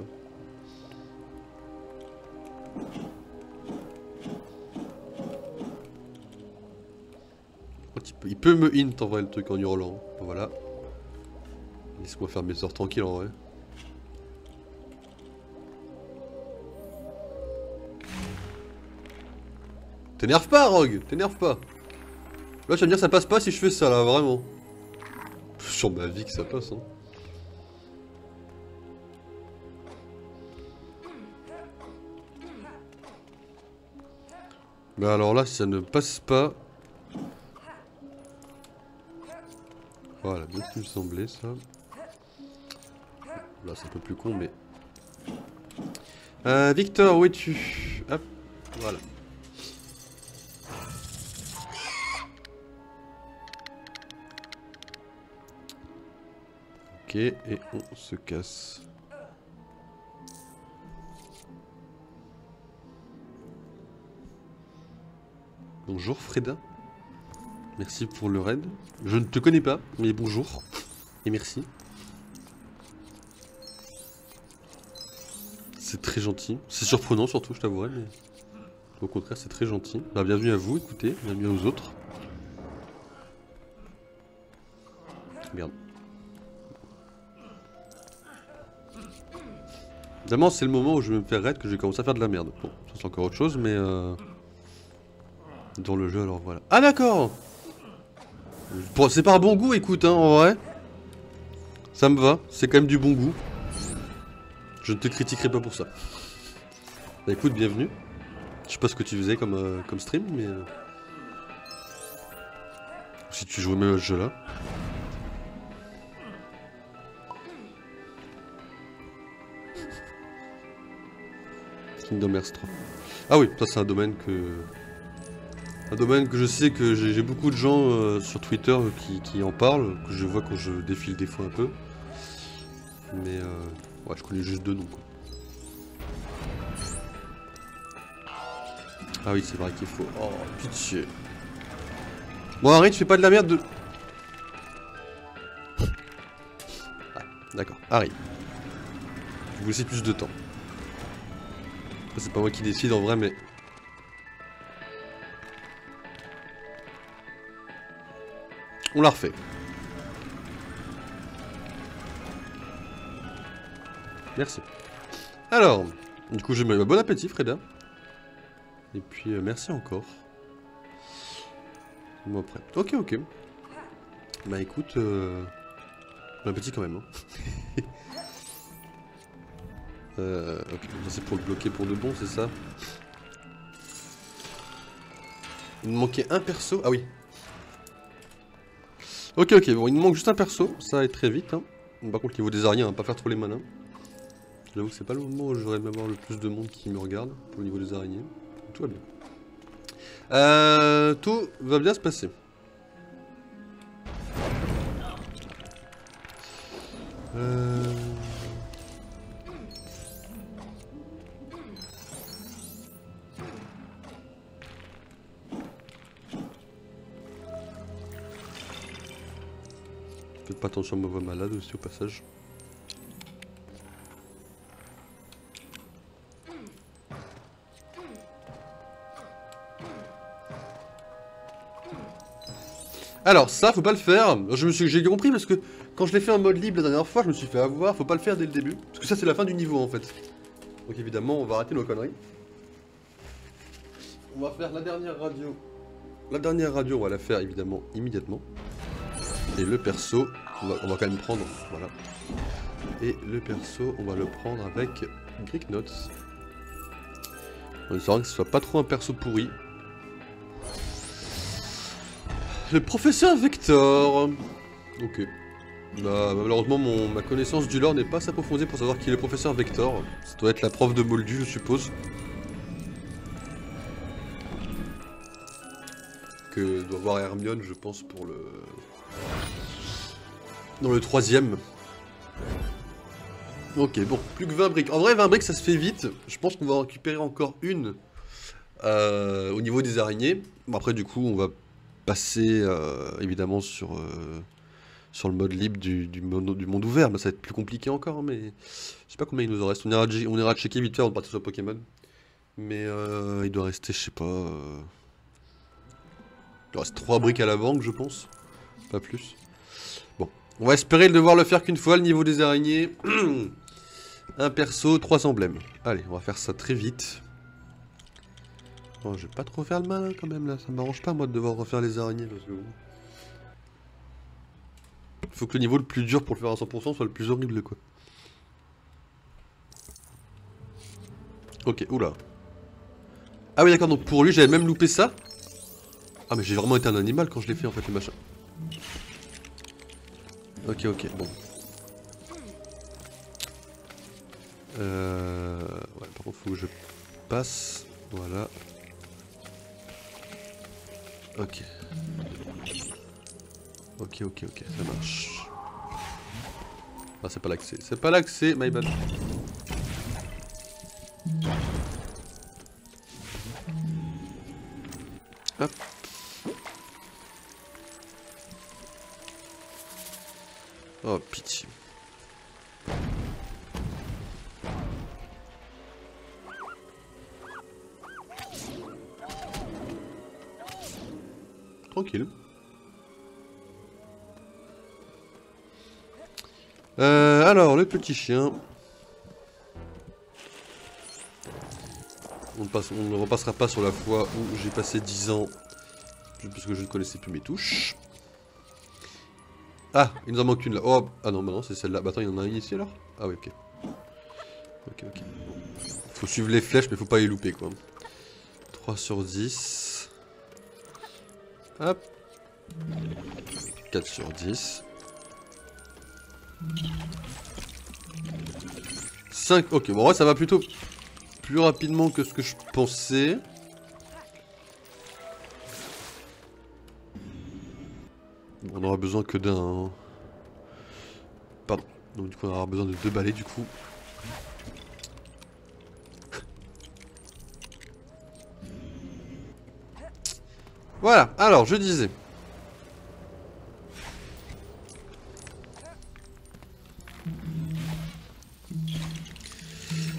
Speaker 1: Il peut me hint en vrai le truc en hurlant. Voilà. Laisse-moi faire mes heures tranquilles en vrai. T'énerve pas, Rogue, t'énerve pas. Là, tu vas me dire ça passe pas si je fais ça là, vraiment. Sur ma vie que ça passe, hein. Mais alors là, si ça ne passe pas... Voilà, bien ce qui me semblait, ça. Là, c'est un peu plus con, mais... Victor, où es-tu? Hop, voilà. Ok, et on se casse. Bonjour Freda. Merci pour le raid. Je ne te connais pas, mais bonjour. Et merci. C'est très gentil. C'est surprenant surtout, je t'avouerai, mais... Au contraire, c'est très gentil. Bah, bienvenue à vous, écoutez. Bienvenue aux autres. Merde. Évidemment, c'est le moment où je vais me faire raid que je vais commencer à faire de la merde. Bon, ça c'est encore autre chose, mais... Dans le jeu, alors voilà. Ah d'accord. Bon, c'est par bon goût, écoute, hein, en vrai. Ça me va, c'est quand même du bon goût. Je ne te critiquerai pas pour ça. Bah écoute, bienvenue. Je sais pas ce que tu faisais comme, comme stream, mais... Si tu jouais même à ce jeu-là. Kingdom Hearts 3. Ah oui, ça c'est un domaine que... Un domaine que je sais que j'ai beaucoup de gens sur Twitter qui en parlent, que je vois quand je défile des fois un peu. Mais ouais, je connais juste deux noms quoi. Ah oui, c'est vrai qu'il faut... Oh, pitié. Bon, arrête, tu fais pas de la merde de... Ah, d'accord, Harry. Je vous laisse plus de temps. C'est pas moi qui décide en vrai, mais... On la refait. Merci. Alors, du coup, bon appétit, Freda. Et puis, merci encore. Moi après. Ok, ok. Bah écoute, bon appétit quand même. Hein. Ok, c'est pour le bloquer pour de bon, c'est ça? Il me manquait un perso. Ah oui. Ok, ok, bon, il me manque juste un perso. Ça va être très vite. Hein. Par contre, au niveau des araignées, on va pas faire trop les malins. J'avoue que c'est pas le moment où j'aurais aimé avoir le plus de monde qui me regarde. Au niveau des araignées. Tout va bien. Tout va bien se passer. Faites pas attention à ma voix malade aussi au passage. Alors ça, faut pas le faire. J'ai compris parce que quand je l'ai fait en mode libre la dernière fois, je me suis fait avoir. Faut pas le faire dès le début. Parce que ça, c'est la fin du niveau en fait. Donc évidemment, on va arrêter nos conneries. On va faire la dernière radio. La dernière radio, on va la faire évidemment immédiatement. Et le perso, on va quand même prendre. Voilà. Et le perso, on va le prendre avec Greek Notes. En espérant que ce soit pas trop un perso pourri. Le professeur Vector. Ok. Bah, malheureusement, ma connaissance du lore n'est pas assez approfondie pour savoir qui est le professeur Vector. Ça doit être la prof de Moldu, je suppose. que doit voir Hermione, je pense, pour le... Dans le 3ème. Ok, bon, plus que 20 briques. En vrai, 20 briques, ça se fait vite. Je pense qu'on va en récupérer encore une au niveau des araignées. Bon, après, du coup, on va passer, évidemment, sur le mode libre du monde ouvert. Bah, ça va être plus compliqué encore, mais... Je sais pas combien il nous en reste. On ira checker vite fait avant de partir sur Pokémon. Mais il doit rester, je sais pas... Il reste 3 briques à la banque, je pense. Pas plus. Bon, on va espérer devoir le faire qu'une fois, le niveau des araignées. Un perso, 3 emblèmes. Allez, on va faire ça très vite. Oh, je vais pas trop faire le malin quand même là. Ça m'arrange pas moi de devoir refaire les araignées parce que... Il faut que le niveau le plus dur pour le faire à 100% soit le plus horrible quoi. Ok, oula. Ah oui d'accord, donc pour lui j'avais même loupé ça. Ah mais j'ai vraiment été un animal quand je l'ai fait en fait le machin. Ok ok, bon. Ouais, par contre faut que je passe. Voilà. Ok. Ok, ok, ok, ça marche. Ah c'est pas l'accès, c'est pas l'accès, my bad. Hop. Oh pitié. Tranquille. Alors, le petit chien. On ne repassera pas sur la fois où j'ai passé 10 ans. Parce que je ne connaissais plus mes touches. Ah, il nous en manque une là. Oh, ah non, bah non, c'est celle-là. Bah attends, il y en a une ici alors? Ah oui, ok. Ok, ok. Faut suivre les flèches, mais faut pas les louper quoi. 3 sur 10. Hop. 4 sur 10. 5, ok, bon ouais ça va plutôt plus rapidement que ce que je pensais. On aura besoin que d'un... Pardon, donc du coup on aura besoin de 2 balais du coup. Voilà, alors je disais...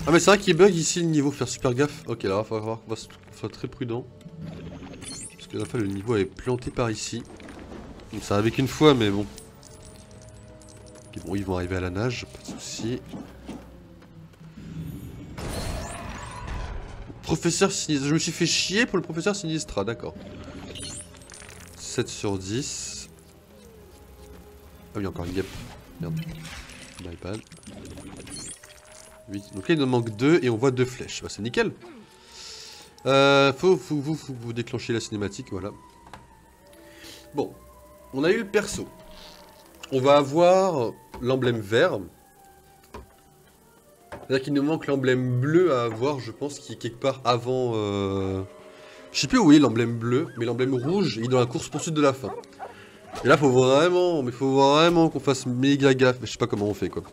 Speaker 1: Ah mais c'est vrai qu'il bug ici le niveau, faire super gaffe. Ok là, il va falloir qu'on soit très prudent. Parce que la fois le niveau est planté par ici. Donc ça arrive qu'une fois mais bon. Ok bon, ils vont arriver à la nage, pas de soucis. Professeur Sinistra, je me suis fait chier pour le professeur Sinistra, d'accord. 7 sur 10. Ah oui, encore une guêpe. Merde. My bad. 8. Donc là il nous manque 2 et on voit 2 flèches. Bah c'est nickel. Faut vous déclencher la cinématique, voilà. Bon, on a eu le perso. On va avoir l'emblème vert. C'est-à-dire qu'il nous manque l'emblème bleu à avoir, je pense, qui est quelque part avant... Je sais plus où est l'emblème bleu, mais l'emblème rouge, il est dans la course-poursuite de la fin. Et là, faut vraiment qu'on fasse méga gaffe, mais je sais pas comment on fait, quoi.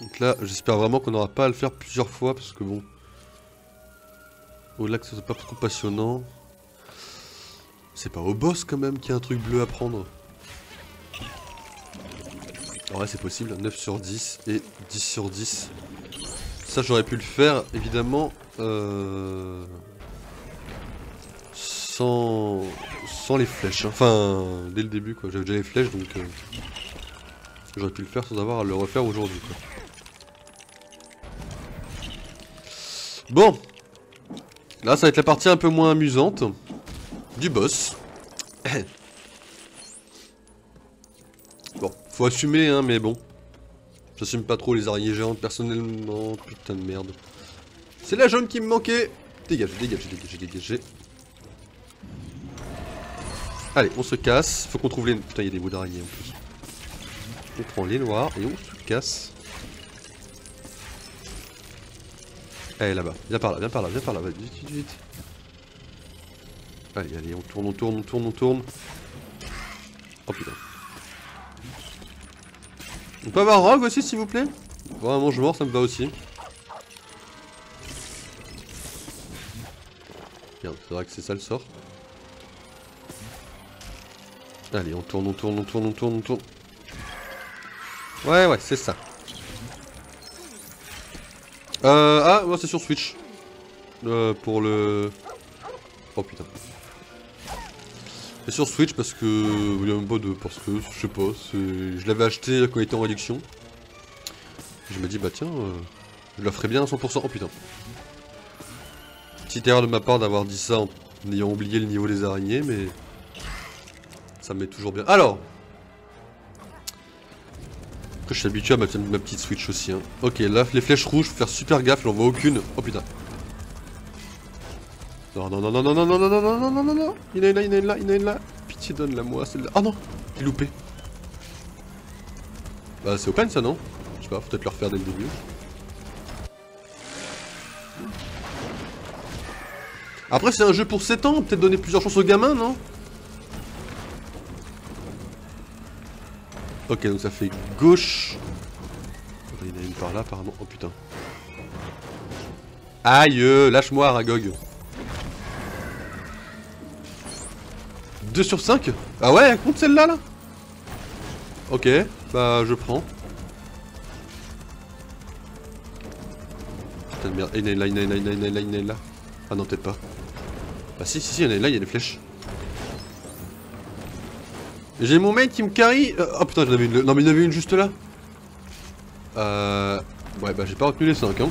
Speaker 1: Donc là, j'espère vraiment qu'on n'aura pas à le faire plusieurs fois, parce que bon... Au-delà que ce soit pas trop passionnant... C'est pas au boss, quand même, qu'il y a un truc bleu à prendre. Ouais, c'est possible, 9 sur 10 et 10 sur 10. Ça, j'aurais pu le faire, évidemment, sans les flèches. Enfin, dès le début, quoi. J'avais déjà les flèches, donc j'aurais pu le faire sans avoir à le refaire aujourd'hui, quoi. Bon. Là, ça va être la partie un peu moins amusante du boss. Bon, faut assumer, hein, mais bon. J'assume pas trop les araignées géantes, personnellement. Putain de merde. C'est la jaune qui me manquait. Dégagez, dégagez, dégagez, dégagez. Allez, on se casse. Faut qu'on trouve les... Putain, il y a des bouts d'araignées en plus. On prend les noirs et on se casse. Allez, là-bas. Viens par là, viens par là, viens par là. Vite, vite, vite. Allez, allez, on tourne, on tourne, on tourne, on tourne. Oh putain. On peut avoir Rogue aussi, s'il vous plaît? Vraiment, je mors, ça me va aussi. Merde, c'est vrai que c'est ça le sort. Allez, on tourne, on tourne, on tourne, on tourne, on tourne. Ouais, ouais, c'est ça. Ah, moi c'est sur Switch. Pour le... Oh putain. C'est sur Switch parce que... Il y a même pas de... Parce que, je sais pas, je l'avais acheté quand il était en réduction. Je me dis, bah tiens, je la ferai bien à 100%. Oh putain. Petite erreur de ma part d'avoir dit ça en ayant oublié le niveau des araignées, mais... Ça me met toujours bien. Alors après, je suis habitué à ma petite Switch aussi. Hein. Ok, là, les flèches rouges, faut faire super gaffe, j'en vois aucune. Oh putain. Non, non, non, non, non, non, non, non, non, non, non, non, non. Il y en a une là, il y en a une là, il y en a une là. Pitié, donne-la moi, celle-là. Oh non, j'ai loupé. Bah, c'est open ça, non? Je sais pas, faut peut-être le refaire dès le début. Après, c'est un jeu pour 7 ans, peut-être donner plusieurs chances aux gamins, non? Ok, donc ça fait gauche. Il y en a une par là, apparemment. Oh putain. Aïe, lâche-moi, Aragog. 2 sur 5? Ah ouais, compte celle-là, là? Ok, bah je prends. Putain de merde. Il y en a une là, il y en a une là, il y en a une là, il y en a une là. Ah non, peut-être pas. Bah si, si, si, il y en a une là, il y a des flèches. J'ai mon mate qui me carry. Oh putain, j'en avais une. Non, mais il y en avait une juste là. Ouais, bah j'ai pas retenu les 5, hein.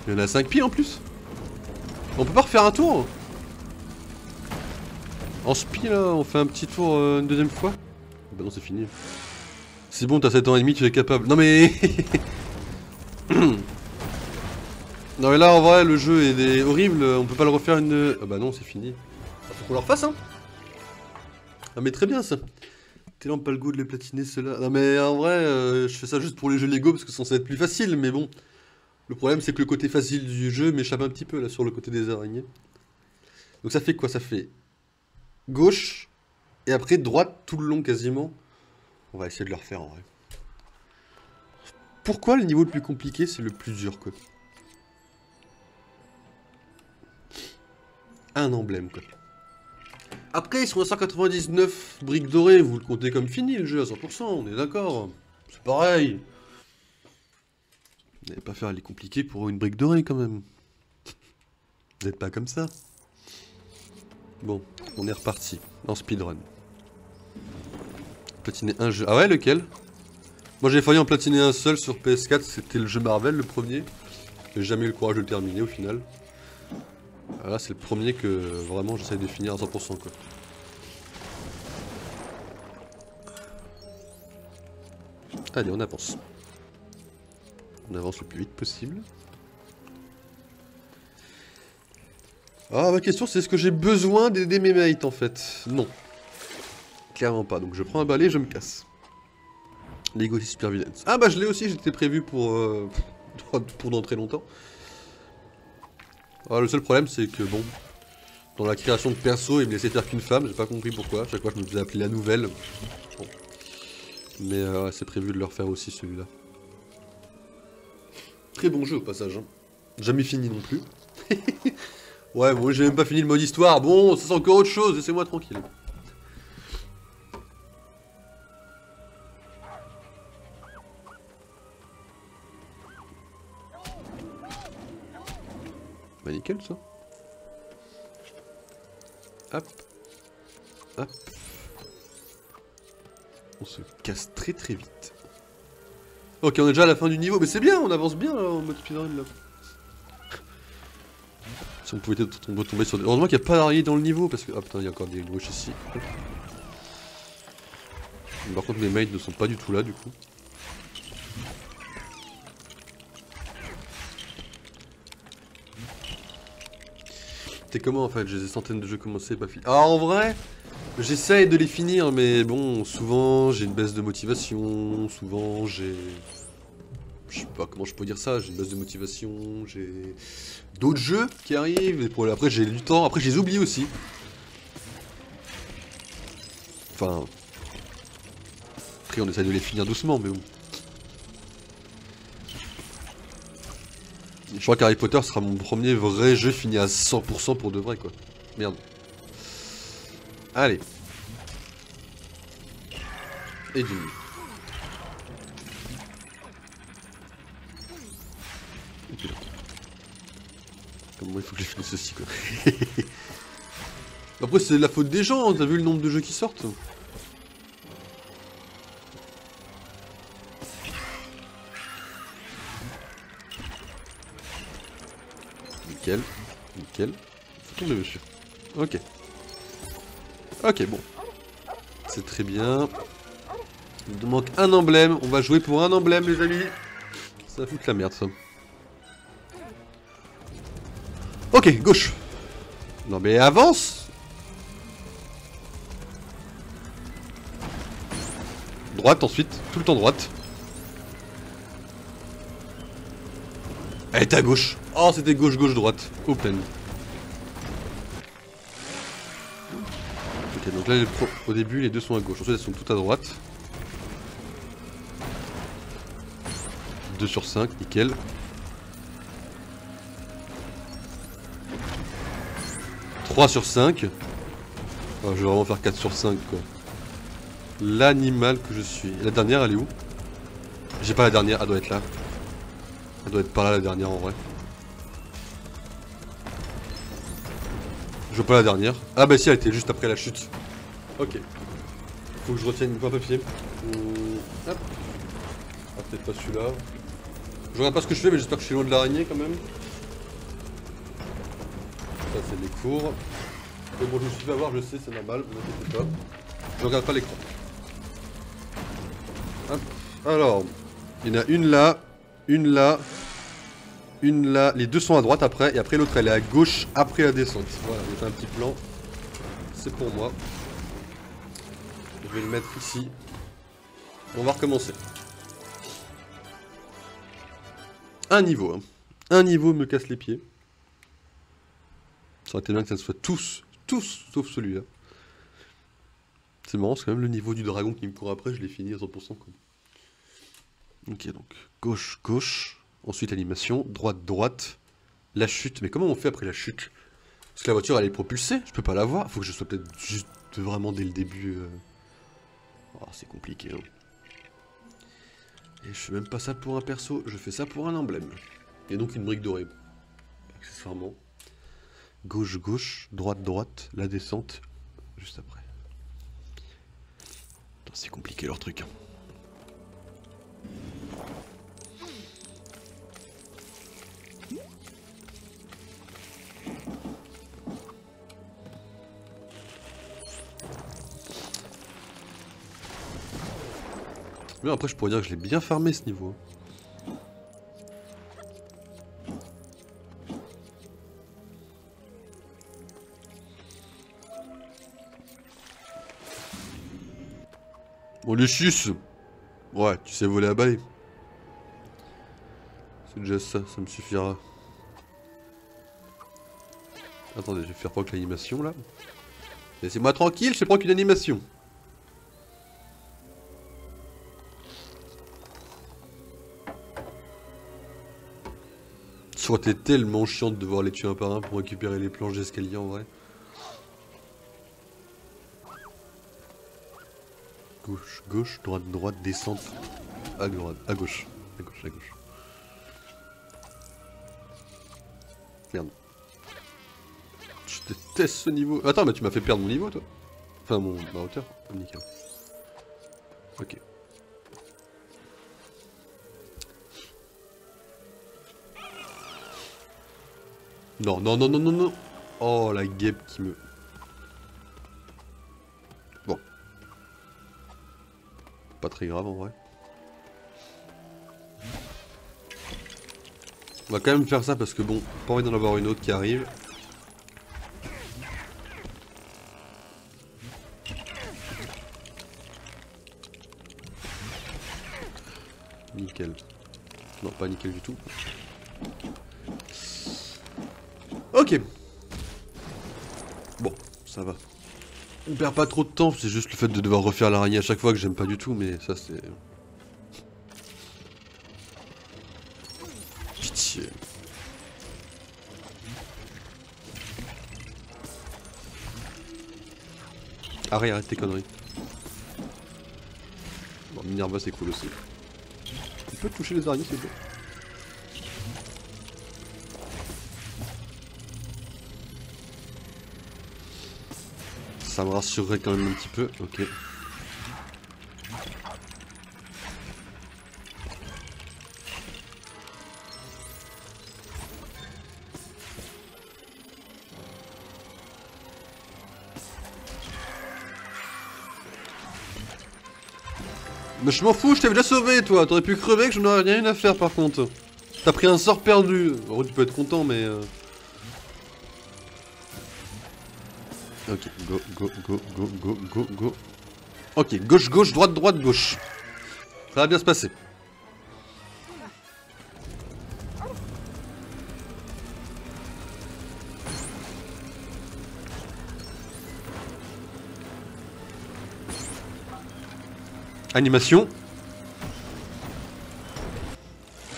Speaker 1: Il y en a 5 pieds en plus. On peut pas refaire un tour? En spi là, on fait un petit tour une deuxième fois? Bah non, c'est fini. C'est bon, t'as 7 ans et demi, tu es capable. Non mais... Non mais là en vrai le jeu est horrible, on peut pas le refaire une... Ah bah non, c'est fini. Faut qu'on le refasse, hein. Ah mais très bien ça. Tellement pas le goût de les platiner ceux-là. Non mais en vrai, je fais ça juste pour les jeux Lego parce que c'est censé être plus facile, mais bon. Le problème c'est que le côté facile du jeu m'échappe un petit peu là sur le côté des araignées. Donc ça fait quoi? Ça fait gauche et après droite tout le long quasiment. On va essayer de le refaire en vrai. Pourquoi le niveau le plus compliqué c'est le plus dur quoi? Un emblème quoi. Après, sur 199 briques dorées, vous le comptez comme fini le jeu à 100%, on est d'accord. C'est pareil. Vous n'allez pas faire les compliqués pour une brique dorée quand même. Vous n'êtes pas comme ça. Bon, on est reparti en speedrun. Platiner un jeu. Ah ouais, lequel? Moi j'ai failli en platiner un seul sur PS4, c'était le jeu Marvel, le premier. J'ai jamais eu le courage de le terminer au final. Là c'est le premier que vraiment j'essaie de finir à 100% quoi. Allez, on avance. On avance le plus vite possible. Ah, ma question c'est est-ce que j'ai besoin d'aider mes mates en fait? Non. Clairement pas, donc je prends un balai et je me casse. Lego Supervillains. Ah bah je l'ai aussi, j'étais prévu pour dans très longtemps. Alors, le seul problème c'est que bon, dans la création de perso il me laissait faire qu'une femme, j'ai pas compris pourquoi, à chaque fois je me faisais appeler la nouvelle. Bon. Mais c'est prévu de le refaire aussi celui-là. Très bon jeu au passage, hein. Jamais fini non plus. Ouais, bon, j'ai même pas fini le mode histoire, bon, ça c'est encore autre chose, laissez-moi tranquille. Bah nickel ça. Hop. Hop. On se casse très très vite. Ok, on est déjà à la fin du niveau, mais c'est bien, on avance bien là, en mode speedrun là. Si on pouvait tomber sur des... Heureusement qu'il n'y a pas d'araignée dans le niveau, parce que... Ah putain, il y a encore des gauches ici. Par contre, mes mates ne sont pas du tout là, du coup. T'es comment en fait? J'ai des centaines de jeux commencés, pas fini. Ah en vrai, j'essaye de les finir, mais bon, souvent j'ai une baisse de motivation, souvent j'ai... Enfin, comment je peux dire ça? J'ai une base de motivation, j'ai d'autres jeux qui arrivent, et pour... après j'ai du temps, après je les oublie aussi. Enfin... Après on essaie de les finir doucement, mais bon. Je crois qu'Harry Potter sera mon premier vrai jeu fini à 100% pour de vrai, quoi. Merde. Allez. Et d'une. Et puis là. Comme moi, il faut que je finisse ceci, quoi. Après, c'est de la faute des gens, hein. T'as vu le nombre de jeux qui sortent? Nickel. Nickel. Faut tomber, monsieur. Ok. Ok, bon. C'est très bien. Il nous manque un emblème. On va jouer pour un emblème, les amis. Ça fout la merde, ça. Ok, gauche. Non mais avance. Droite ensuite. Tout le temps droite. Elle est à gauche. Oh, c'était gauche, gauche, droite. Open. Ok, donc là, au début, les deux sont à gauche. Ensuite, elles sont toutes à droite. 2 sur 5, nickel. « 3 sur 5. Oh, je vais vraiment faire 4 sur 5, quoi. L'animal que je suis. Et la dernière, elle est où? J'ai pas la dernière, elle doit être là. Elle doit être par là, la dernière, en vrai. Je vois pas la dernière. Ah bah si, elle était juste après la chute. Ok. Faut que je retienne un papier. Hop. Ah, peut-être pas celui-là. Je regarde pas ce que je fais, mais j'espère que je suis loin de l'araignée quand même. Ça, c'est les cours. Mais bon, je me suis fait avoir, je sais, c'est normal, ne m'inquiétez pas. Je regarde pas l'écran. Hop. Alors, il y en a une là, une là, une là. Les deux sont à droite après, et après l'autre elle est à gauche après la descente. Voilà, j'ai fait un petit plan. C'est pour moi. Je vais le mettre ici. On va recommencer. Un niveau. Hein. Un niveau me casse les pieds. Ça aurait été bien que ça soit tous, sauf celui-là. C'est marrant, c'est quand même le niveau du dragon qui me court après, je l'ai fini à 100%. Quoi. Ok, donc gauche, gauche. Ensuite l'animation, droite, droite. La chute. Mais comment on fait après la chute? Parce que la voiture elle est propulsée, je peux pas la voir. Faut que je sois peut-être juste vraiment dès le début. Oh, c'est compliqué. Hein. Et je fais même pas ça pour un perso, je fais ça pour un emblème. Et donc une brique dorée. Accessoirement. Gauche, gauche, droite, droite, la descente, juste après. C'est compliqué leur truc. Hein. Mais après je pourrais dire que je l'ai bien farmé ce niveau. Bon les chus. Ouais, tu sais voler à balai. C'est déjà ça, ça me suffira. Attendez, je vais faire pas que l'animation là. Laissez-moi tranquille, je prends qu'une animation. Soit t'es tellement chiant de devoir les tuer un par un pour récupérer les planches d'escalier en vrai. Gauche, gauche, droite, droite, descente. À droite, à gauche. À gauche, à gauche. Merde. Je déteste ce niveau. Attends, mais tu m'as fait perdre mon niveau toi. Enfin, ma hauteur. Nickel. Ok. Non, non, non, non, non, non. Oh, la guêpe qui me... Bon. Pas très grave en vrai. On va quand même faire ça parce que bon, pas envie d'en avoir une autre qui arrive. Nickel. Non, pas nickel du tout. Ok. Bon, ça va. On perd pas trop de temps, c'est juste le fait de devoir refaire l'araignée à chaque fois que j'aime pas du tout, mais ça c'est... Pitié. Arrête tes conneries. Bon, Minerva c'est cool aussi. Tu peux toucher les araignées s'il te plaît? Ça me rassurerait quand même un petit peu, ok. Mais je m'en fous, je t'ai déjà sauvé toi, t'aurais pu crever que je n'aurais rien à faire par contre. T'as pris un sort perdu. En tu peux être content mais... Ok, go, go, go, go, go, go, go. Ok, gauche, gauche, droite, droite, gauche. Ça va bien se passer. Animation.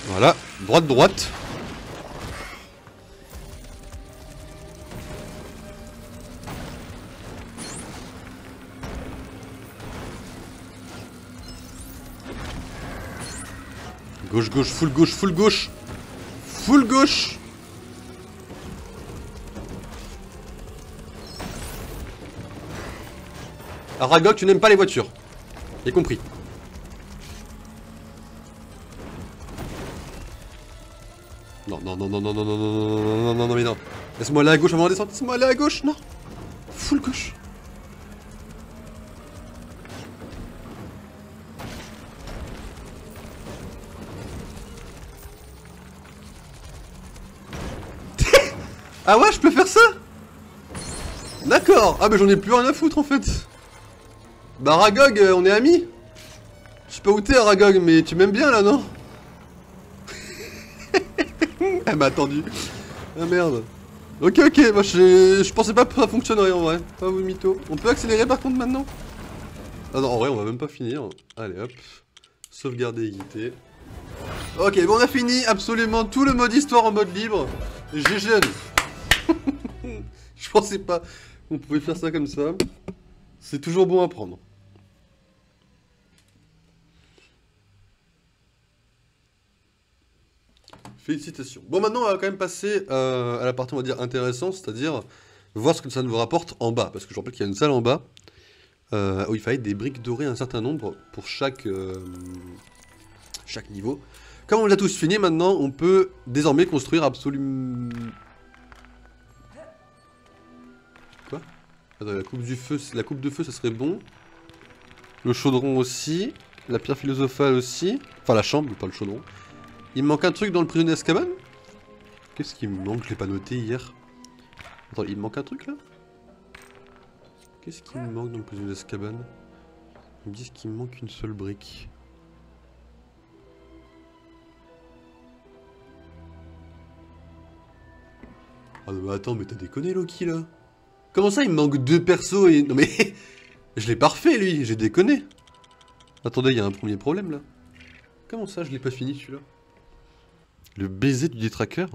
Speaker 1: Voilà, droite, droite. Gauche, gauche, full gauche, full gauche. Full gauche. Aragog, tu n'aimes pas les voitures. J'ai compris. Non, non, non, non, non, non, non, non, non, non, non, non, mais non. Laisse-moi aller à gauche avant de descendre. Laisse-moi aller à gauche, non. Full gauche. Ah ouais, je peux faire ça? D'accord. Ah mais j'en ai plus rien à foutre en fait. Bah Aragog, on est amis. Je sais pas où t'es Aragog, mais tu m'aimes bien là, non? Elle m'a attendu. Ah merde. Ok, ok, moi je pensais pas que ça fonctionnerait en vrai. Pas vous mytho. On peut accélérer par contre maintenant? Ah non, en vrai on va même pas finir. Allez hop. Sauvegarder, égalité. Ok, bon on a fini absolument tout le mode histoire en mode libre. GG à nous. Je pensais pas qu'on pouvait faire ça comme ça. C'est toujours bon à prendre. Félicitations. Bon, maintenant, on va quand même passer à la partie, on va dire, intéressante, c'est-à-dire voir ce que ça nous rapporte en bas. Parce que je rappelle qu'il y a une salle en bas où il fallait des briques dorées, un certain nombre, pour chaque niveau. Comme on les a tous finis, maintenant, on peut désormais construire absolument... Quoi? Attends, la coupe de feu, ça serait bon. Le chaudron aussi. La pierre philosophale aussi. Enfin, la chambre, pas le chaudron. Il me manque un truc dans le prisonnier d'Azkaban? Qu'est-ce qui me manque? Je l'ai pas noté hier. Attends, il me manque un truc là? Qu'est-ce qui me manque dans le prisonnier d'Azkaban? Ils me disent qu'il me manque une seule brique. Ah non mais attends, mais t'as déconné Loki là? Comment ça il me manque deux persos et... Non mais... Je l'ai pas refait lui, j'ai déconné. Attendez, il y a un premier problème là. Comment ça je l'ai pas fini celui-là? Le baiser du détraqueur?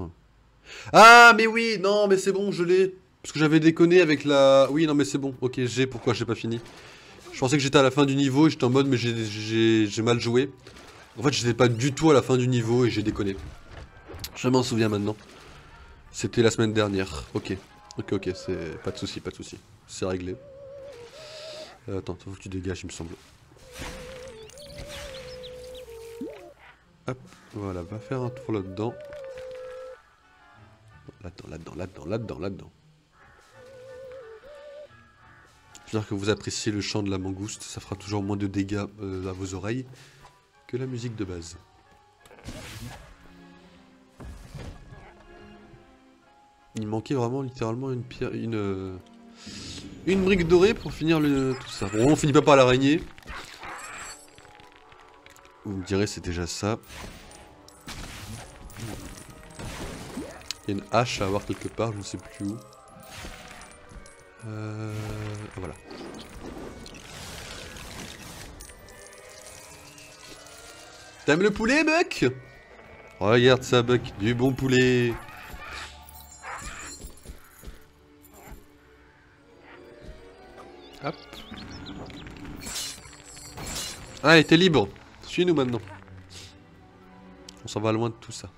Speaker 1: Ah mais oui, non mais c'est bon, je l'ai. Parce que j'avais déconné avec la... Oui non mais c'est bon, ok, pourquoi j'ai pas fini? Je pensais que j'étais à la fin du niveau et j'étais en mode mais j'ai mal joué. En fait j'étais pas du tout à la fin du niveau et j'ai déconné. Je m'en souviens maintenant. C'était la semaine dernière, ok. Ok, c'est... Pas de soucis, pas de soucis. C'est réglé. Attends, faut que tu dégages il me semble. Hop, voilà, va faire un tour là-dedans. Là-dedans. J'espère que vous appréciez le chant de la mangouste, ça fera toujours moins de dégâts à vos oreilles que la musique de base. Il manquait vraiment littéralement une pierre, une brique dorée pour finir tout ça. Bon, on finit pas par l'araignée. Vous me direz c'est déjà ça. Il y a une hache à avoir quelque part, je ne sais plus où. Voilà. T'aimes le poulet, Buck? Regarde ça, Buck, du bon poulet. Hop. Allez, t'es libre. Suis-nous maintenant. On s'en va loin de tout ça.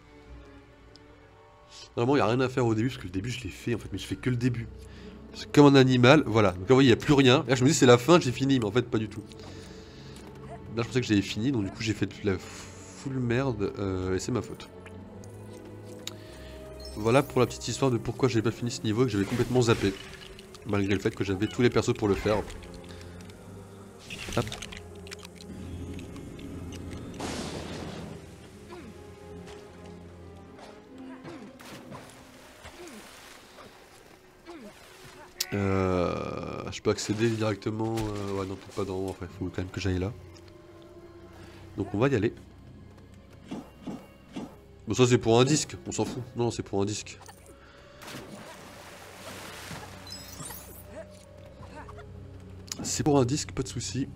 Speaker 1: Normalement, il n'y a rien à faire au début, parce que le début, je l'ai fait, en fait, mais je fais que le début. C'est comme un animal, voilà. Donc là, vous voyez, il n'y a plus rien. Là, je me dis, c'est la fin, j'ai fini, mais en fait, pas du tout. Là, je pensais que j'avais fini, donc du coup, j'ai fait la full merde, et c'est ma faute. Voilà pour la petite histoire de pourquoi j'avais pas fini ce niveau et que j'avais complètement zappé. Malgré le fait que j'avais tous les persos pour le faire. Hop. Je peux accéder directement... ouais non, peut-être pas dans... Enfin, il faut quand même que j'aille là. Donc on va y aller. Bon ça c'est pour un disque, on s'en fout. Non, c'est pour un disque. C'est pour un disque, pas de soucis.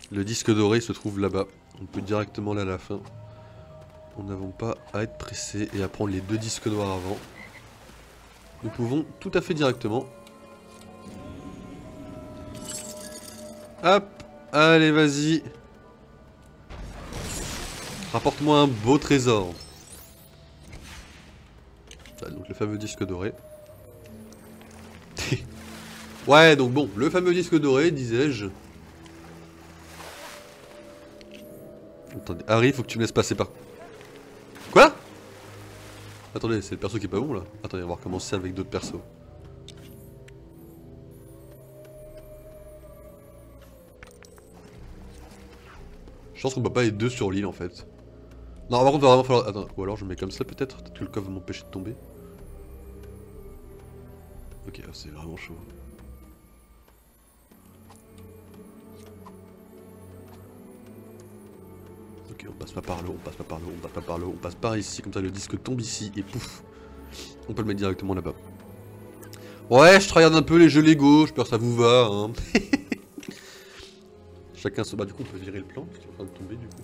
Speaker 1: Le disque doré se trouve là-bas. On peut directement aller à la fin. Nous n'avons pas à être pressé et à prendre les 2 disques noirs avant. Nous pouvons tout à fait directement. Hop, allez vas-y. Rapporte-moi un beau trésor. Ah, donc le fameux disque doré. Ouais, donc bon, le fameux disque doré, disais-je. Attendez, Harry, faut que tu me laisses passer par... Quoi? Attendez, c'est le perso qui est pas bon là. Attendez, on va recommencer avec d'autres persos. Je pense qu'on peut pas être 2 sur l'île en fait. Non, par contre, il va vraiment falloir... Attends, ou alors je mets comme ça peut-être? Peut-être que le coffre va m'empêcher de tomber. Ok, c'est vraiment chaud. Ok, on passe pas par là, on passe pas par là, on passe pas par là, on passe par ici, comme ça le disque tombe ici et pouf. On peut le mettre directement là-bas. Ouais, je regarde un peu les jeux Lego, j'espère que ça vous va, hein. Chacun se... Bah du coup on peut virer le plan, parce qu'il est en train de tomber du coup.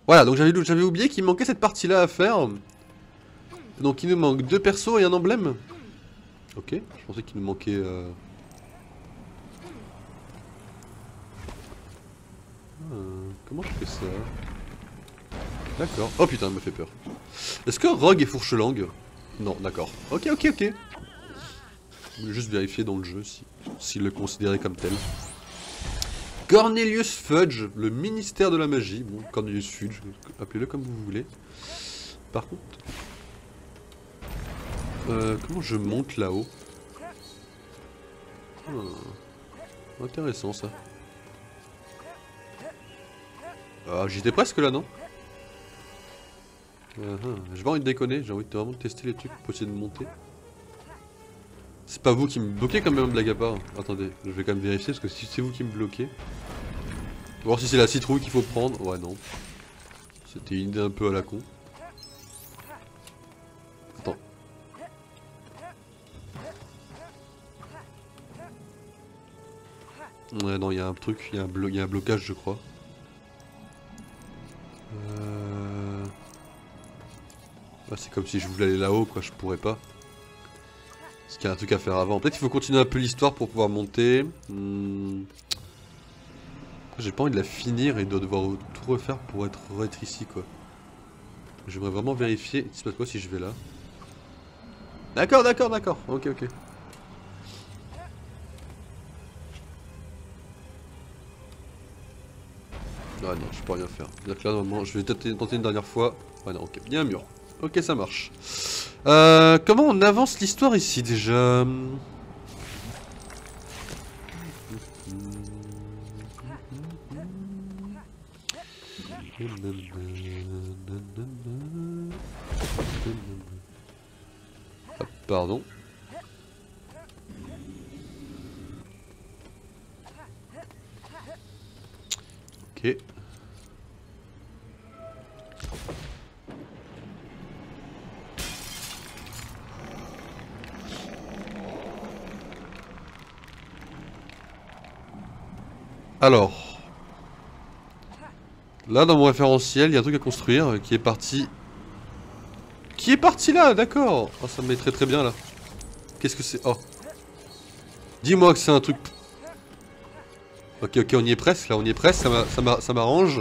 Speaker 1: Voilà, donc j'avais oublié qu'il manquait cette partie-là à faire. Donc il nous manque 2 persos et un emblème. Ok, je pensais qu'il nous manquait... comment je fais ça? D'accord. Oh putain, elle me fait peur. Est-ce que Rogue est fourche-langue? Non, d'accord. Ok, ok, ok. Je voulais juste vérifier dans le jeu s'il le considérait comme tel. Cornelius Fudge, le ministère de la magie. Bon, Cornelius Fudge, appelez-le comme vous voulez. Par contre... comment je monte là-haut? Intéressant ça. Ah, j'étais presque là, non? J'ai pas envie de déconner, j'ai envie de vraiment tester les trucs pour essayer de monter. C'est pas vous qui me bloquez quand même, blague à part. Attendez, je vais quand même vérifier parce que si c'est vous qui me bloquez. Voir si c'est la citrouille qu'il faut prendre. Ouais, non. C'était une idée un peu à la con. Attends. Ouais, non, il y a un truc, il y a un blocage, je crois. Ouais, c'est comme si je voulais aller là-haut, quoi, je pourrais pas. Parce qu'il y a un truc à faire avant. Peut-être qu'il faut continuer un peu l'histoire pour pouvoir monter. J'ai pas envie de la finir et de devoir tout refaire pour être ici, quoi. J'aimerais vraiment vérifier. Il se passe quoi si je vais là? D'accord, d'accord, d'accord. Ok, ok. Ah non, je peux rien faire. C'est-à-dire que là, normalement, je vais tenter une dernière fois. Ah non, ok. Il y a un mur. Ok, ça marche. Comment on avance l'histoire ici déjà? Hop, pardon. Ok. Alors. Là, dans mon référentiel, il y a un truc à construire qui est parti... Qui est parti là, d'accord. Oh, ça me met très très bien là. Qu'est-ce que c'est? Oh. Dis-moi que c'est un truc... Ok, ok, on y est presque, là, on y est presque, ça m'arrange.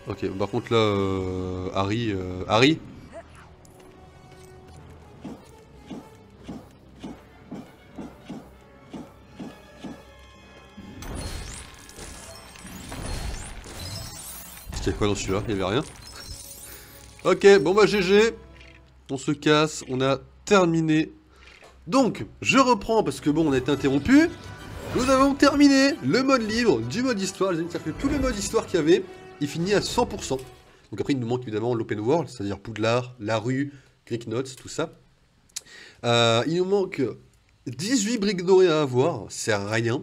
Speaker 1: Ok, par contre là, Harry... Harry? C'était quoi dans celui-là? Il y avait rien. Ok, bon bah GG. On se casse, on a terminé. Donc, je reprends parce que bon, on a été interrompu. Nous avons terminé le mode libre du mode histoire. Les amis, ça fait tous les modes histoire qu'il y avait. Il finit à 100%. Donc après, il nous manque évidemment l'open world, c'est-à-dire Poudlard, la rue, Greek Notes, tout ça. Il nous manque 18 briques dorées à avoir, c'est rien.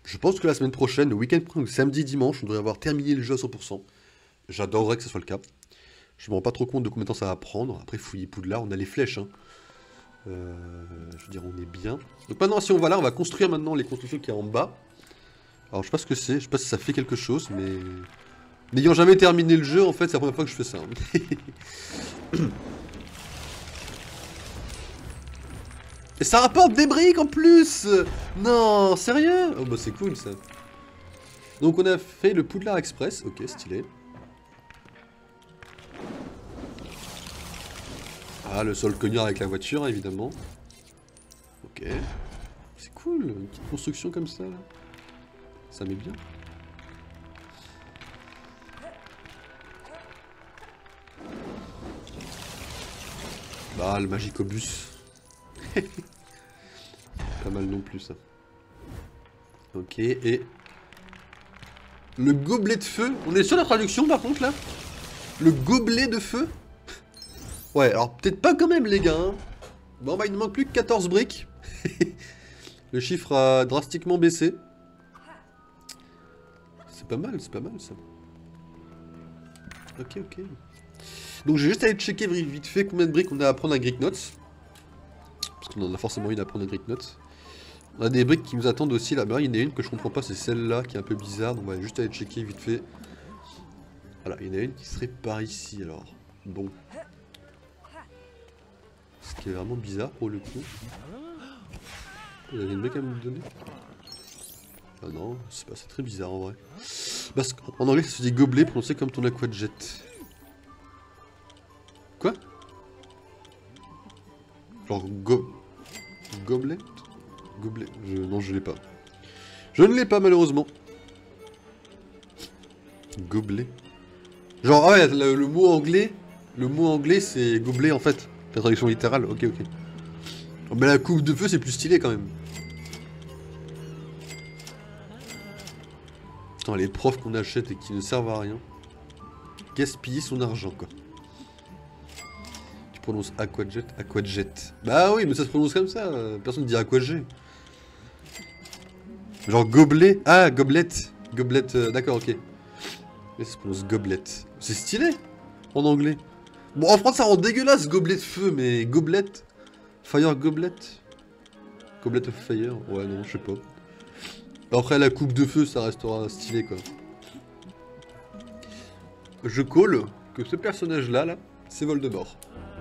Speaker 1: Je pense que la semaine prochaine, le week-end prochain, samedi, dimanche, on devrait avoir terminé le jeu à 100%. J'adorerais que ce soit le cas. Je me rends pas trop compte de combien de temps ça va prendre. Après, fouiller Poudlard, on a les flèches. Hein. Je veux dire, on est bien. Donc maintenant, si on va là, on va construire maintenant les constructions qui est en bas. Alors, je sais pas ce que c'est. Je sais pas si ça fait quelque chose, mais... N'ayant jamais terminé le jeu, en fait, c'est la première fois que je fais ça. Hein. Et ça rapporte des briques en plus. Non, sérieux? Oh bah c'est cool ça. Donc on a fait le Poudlard Express. Ok, stylé. Ah, le sol cognard avec la voiture, évidemment. Ok. C'est cool, une petite construction comme ça. Ça met bien. Bah, le Magicobus. Pas mal non plus, ça. Ok, et... Le gobelet de feu. On est sur la traduction, par contre, là? Le gobelet de feu? Ouais, alors peut-être pas quand même, les gars. Hein. Bon, bah, il ne manque plus que 14 briques. Le chiffre a drastiquement baissé. C'est pas mal, ça. Ok, ok. Donc, j'ai juste allé checker vite fait combien de briques on a à prendre à Greek Notes. Parce qu'on en a forcément une à prendre à Greek Notes. On a des briques qui nous attendent aussi là-bas. Il y en a une que je comprends pas, c'est celle-là qui est un peu bizarre. Donc, on va juste aller checker vite fait. Voilà, il y en a une qui serait par ici alors. Bon. Ce qui est vraiment bizarre pour le coup. Il y avait une brique à me donner? Ah non, c'est pas, c'est très bizarre en vrai. Parce qu'en anglais ça se dit gobelet prononcé comme ton aquajet. Quoi? Genre gobelet? Gobelet. Non, je l'ai pas. Je ne l'ai pas malheureusement. Gobelet. Genre, ah ouais, le mot anglais. Le mot anglais c'est gobelet en fait. La traduction littérale, ok, ok. Oh, mais la coupe de feu c'est plus stylé quand même. Putain, les profs qu'on achète et qui ne servent à rien. Gaspiller son argent quoi. Tu prononces aquajet, aquajet. Bah oui, mais ça se prononce comme ça. Personne ne dit aquajet. Genre gobelet. Ah, goblette. Goblette, d'accord, ok. Mais ça se prononce gobelet. C'est stylé en anglais. Bon, en France ça rend dégueulasse gobelet de feu, mais goblette. Fire goblet. Goblet of fire. Ouais, non, je sais pas. Après la coupe de feu ça restera stylé quoi. Je call que ce personnage là, c'est Voldemort.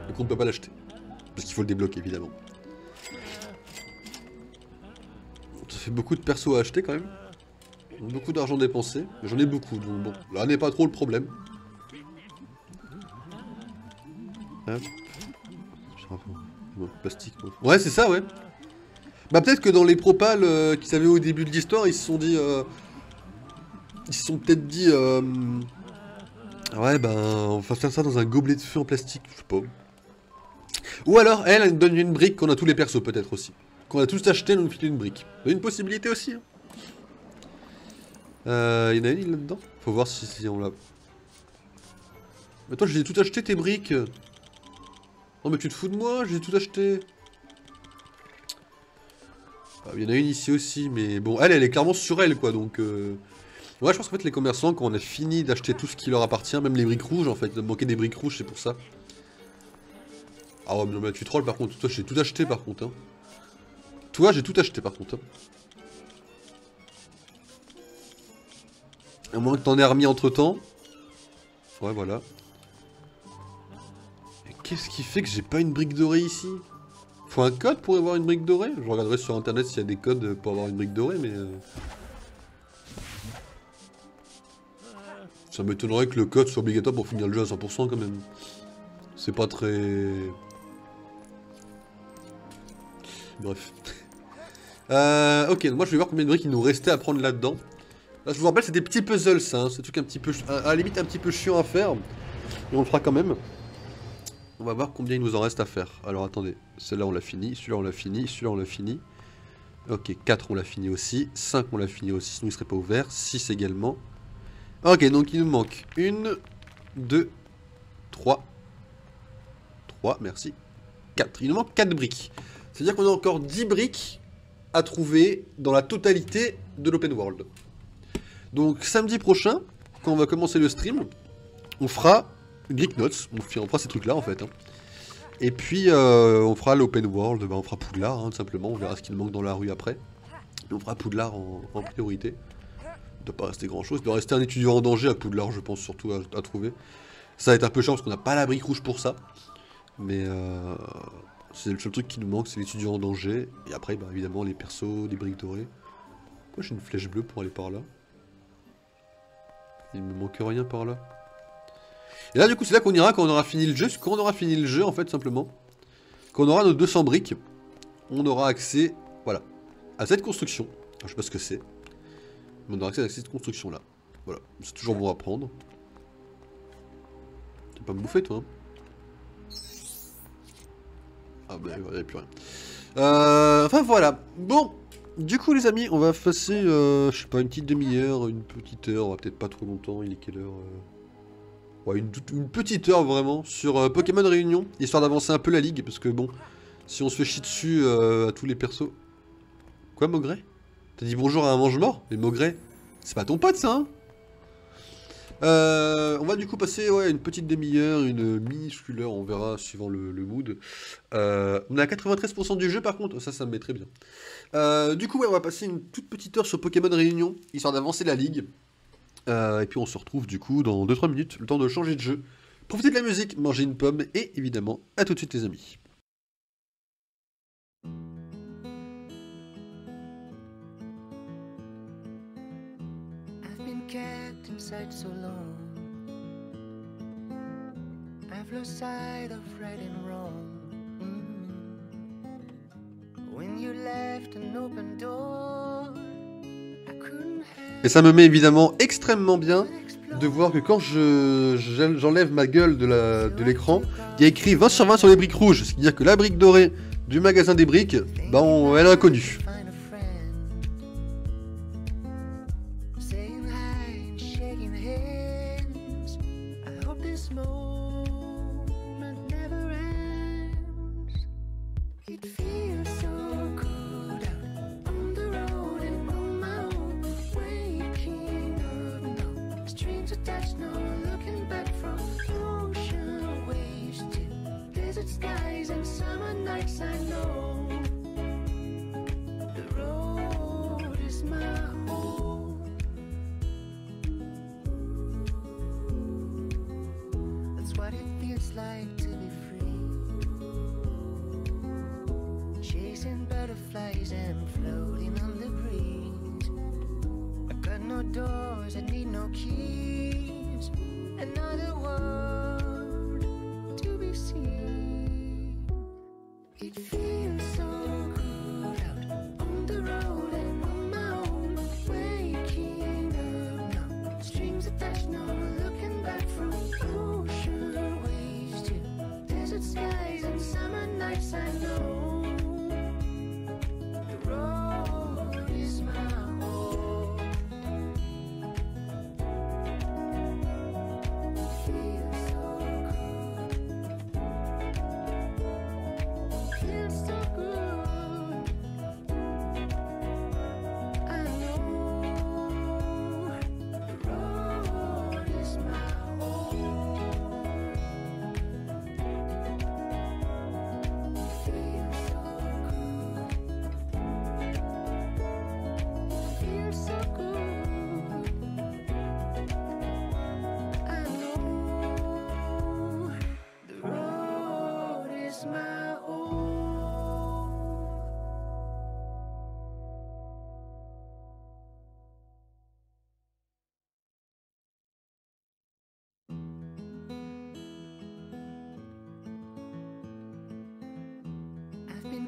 Speaker 1: Donc on ne peut pas l'acheter. Parce qu'il faut le débloquer évidemment. Ça fait beaucoup de persos à acheter quand même. Beaucoup d'argent dépensé. J'en ai beaucoup donc bon. Là n'est pas trop le problème. Hop. Plastique. Ouais c'est ça ouais. Bah peut-être que dans les propals qu'ils avaient au début de l'histoire, ils se sont dit... Ils se sont peut-être dit... Ouais ben on va faire ça dans un gobelet de feu en plastique, je sais pas. Ou alors elle nous donne une brique qu'on a tous les persos peut-être aussi. Qu'on a tous acheté, elle nous file une brique. C'est une possibilité aussi. Hein. Y en a une là-dedans? Faut voir si on l'a... Mais toi j'ai tout acheté tes briques. Non mais tu te fous de moi, j'ai tout acheté. Il y en a une ici aussi, mais bon, elle est clairement sur elle, quoi, donc... Ouais, je pense qu'en fait, les commerçants, quand on a fini d'acheter tout ce qui leur appartient, même les briques rouges, en fait, il manquait des briques rouges, c'est pour ça. Ah ouais, mais non, mais tu trolls par contre. Toi, j'ai tout acheté par contre. Hein. Toi, j'ai tout acheté par contre. Hein. À moins que t'en aies remis entre temps. Ouais, voilà. Et qu'est-ce qui fait que j'ai pas une brique dorée ici? Faut un code pour avoir une brique dorée? Je regarderai sur internet s'il y a des codes pour avoir une brique dorée, mais... Ça m'étonnerait que le code soit obligatoire pour finir le jeu à 100% quand même. C'est pas très... Bref. Ok, donc moi je vais voir combien de briques il nous restait à prendre là-dedans. Là, je vous rappelle, c'est des petits puzzles, ça. Hein. C'est des trucs un petit peu, à la limite un petit peu chiant à faire. Mais on le fera quand même. On va voir combien il nous en reste à faire. Alors attendez, celle-là on l'a fini, celui-là on l'a fini, celui-là on l'a fini. Ok, 4 on l'a fini aussi, 5 on l'a fini aussi, sinon il serait pas ouvert, 6 également. Ok, donc il nous manque 1, 2, 3, merci, 4. Il nous manque 4 briques. C'est-à-dire qu'on a encore 10 briques à trouver dans la totalité de l'open world. Donc samedi prochain, quand on va commencer le stream, on fera Greek Notes, on fera ces trucs là en fait. Hein. Et puis on fera l'open world, on fera Poudlard hein, tout simplement, on verra ce qu'il manque dans la rue après. Et on fera Poudlard en priorité. Il ne doit pas rester grand chose, il doit rester un étudiant en danger à Poudlard je pense surtout à trouver. Ça va être un peu chiant parce qu'on n'a pas la brique rouge pour ça. Mais c'est le seul truc qui nous manque, c'est l'étudiant en danger. Et après bah, évidemment les persos, les briques dorées. Pourquoi j'ai une flèche bleue pour aller par là? Il me manque rien par là. Et là du coup c'est là qu'on ira quand on aura fini le jeu. Quand on aura fini le jeu en fait simplement, quand on aura nos 200 briques, on aura accès, voilà, à cette construction. Alors, je sais pas ce que c'est, mais on aura accès à cette construction là. Voilà, c'est toujours bon à prendre. Tu vas pas me bouffer toi hein. Ah bah il n'y a plus rien. Enfin voilà, bon. Du coup les amis, on va passer, je sais pas, une petite demi-heure, une petite heure, peut-être pas trop longtemps, il est quelle heure Ouais, une petite heure vraiment, sur Pokémon Réunion, histoire d'avancer un peu la ligue, parce que bon, si on se fait chier dessus à tous les persos... Quoi Maugret? T'as dit bonjour à un mange-mort? Mais Maugret, c'est pas ton pote ça hein. On va du coup passer ouais, une petite demi-heure, une minuscule heure, on verra suivant le mood. On est à 93% du jeu par contre, ça me met très bien. Du coup ouais, on va passer une toute petite heure sur Pokémon Réunion, histoire d'avancer la ligue. Et puis on se retrouve du coup dans 2-3 minutes, le temps de changer de jeu. Profitez de la musique, mangez une pomme et évidemment, à tout de suite les amis. Kept inside so long, I've lost sight of right and wrong. When you left an open door, I couldn't help. Et ça me met évidemment extrêmement bien de voir que quand j'enlève ma gueule de l'écran, il y a écrit 20 sur 20 sur les briques rouges, ce qui veut dire que la brique dorée du magasin des briques, bah elle est inconnue.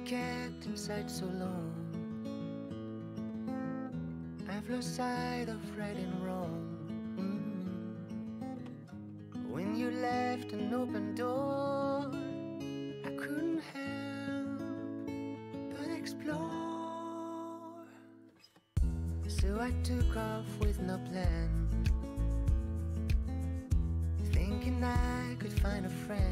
Speaker 2: kept inside so long. I've lost sight of right and wrong. When you left an open door, I couldn't help but explore. So I took off with no plan, thinking I could find a friend.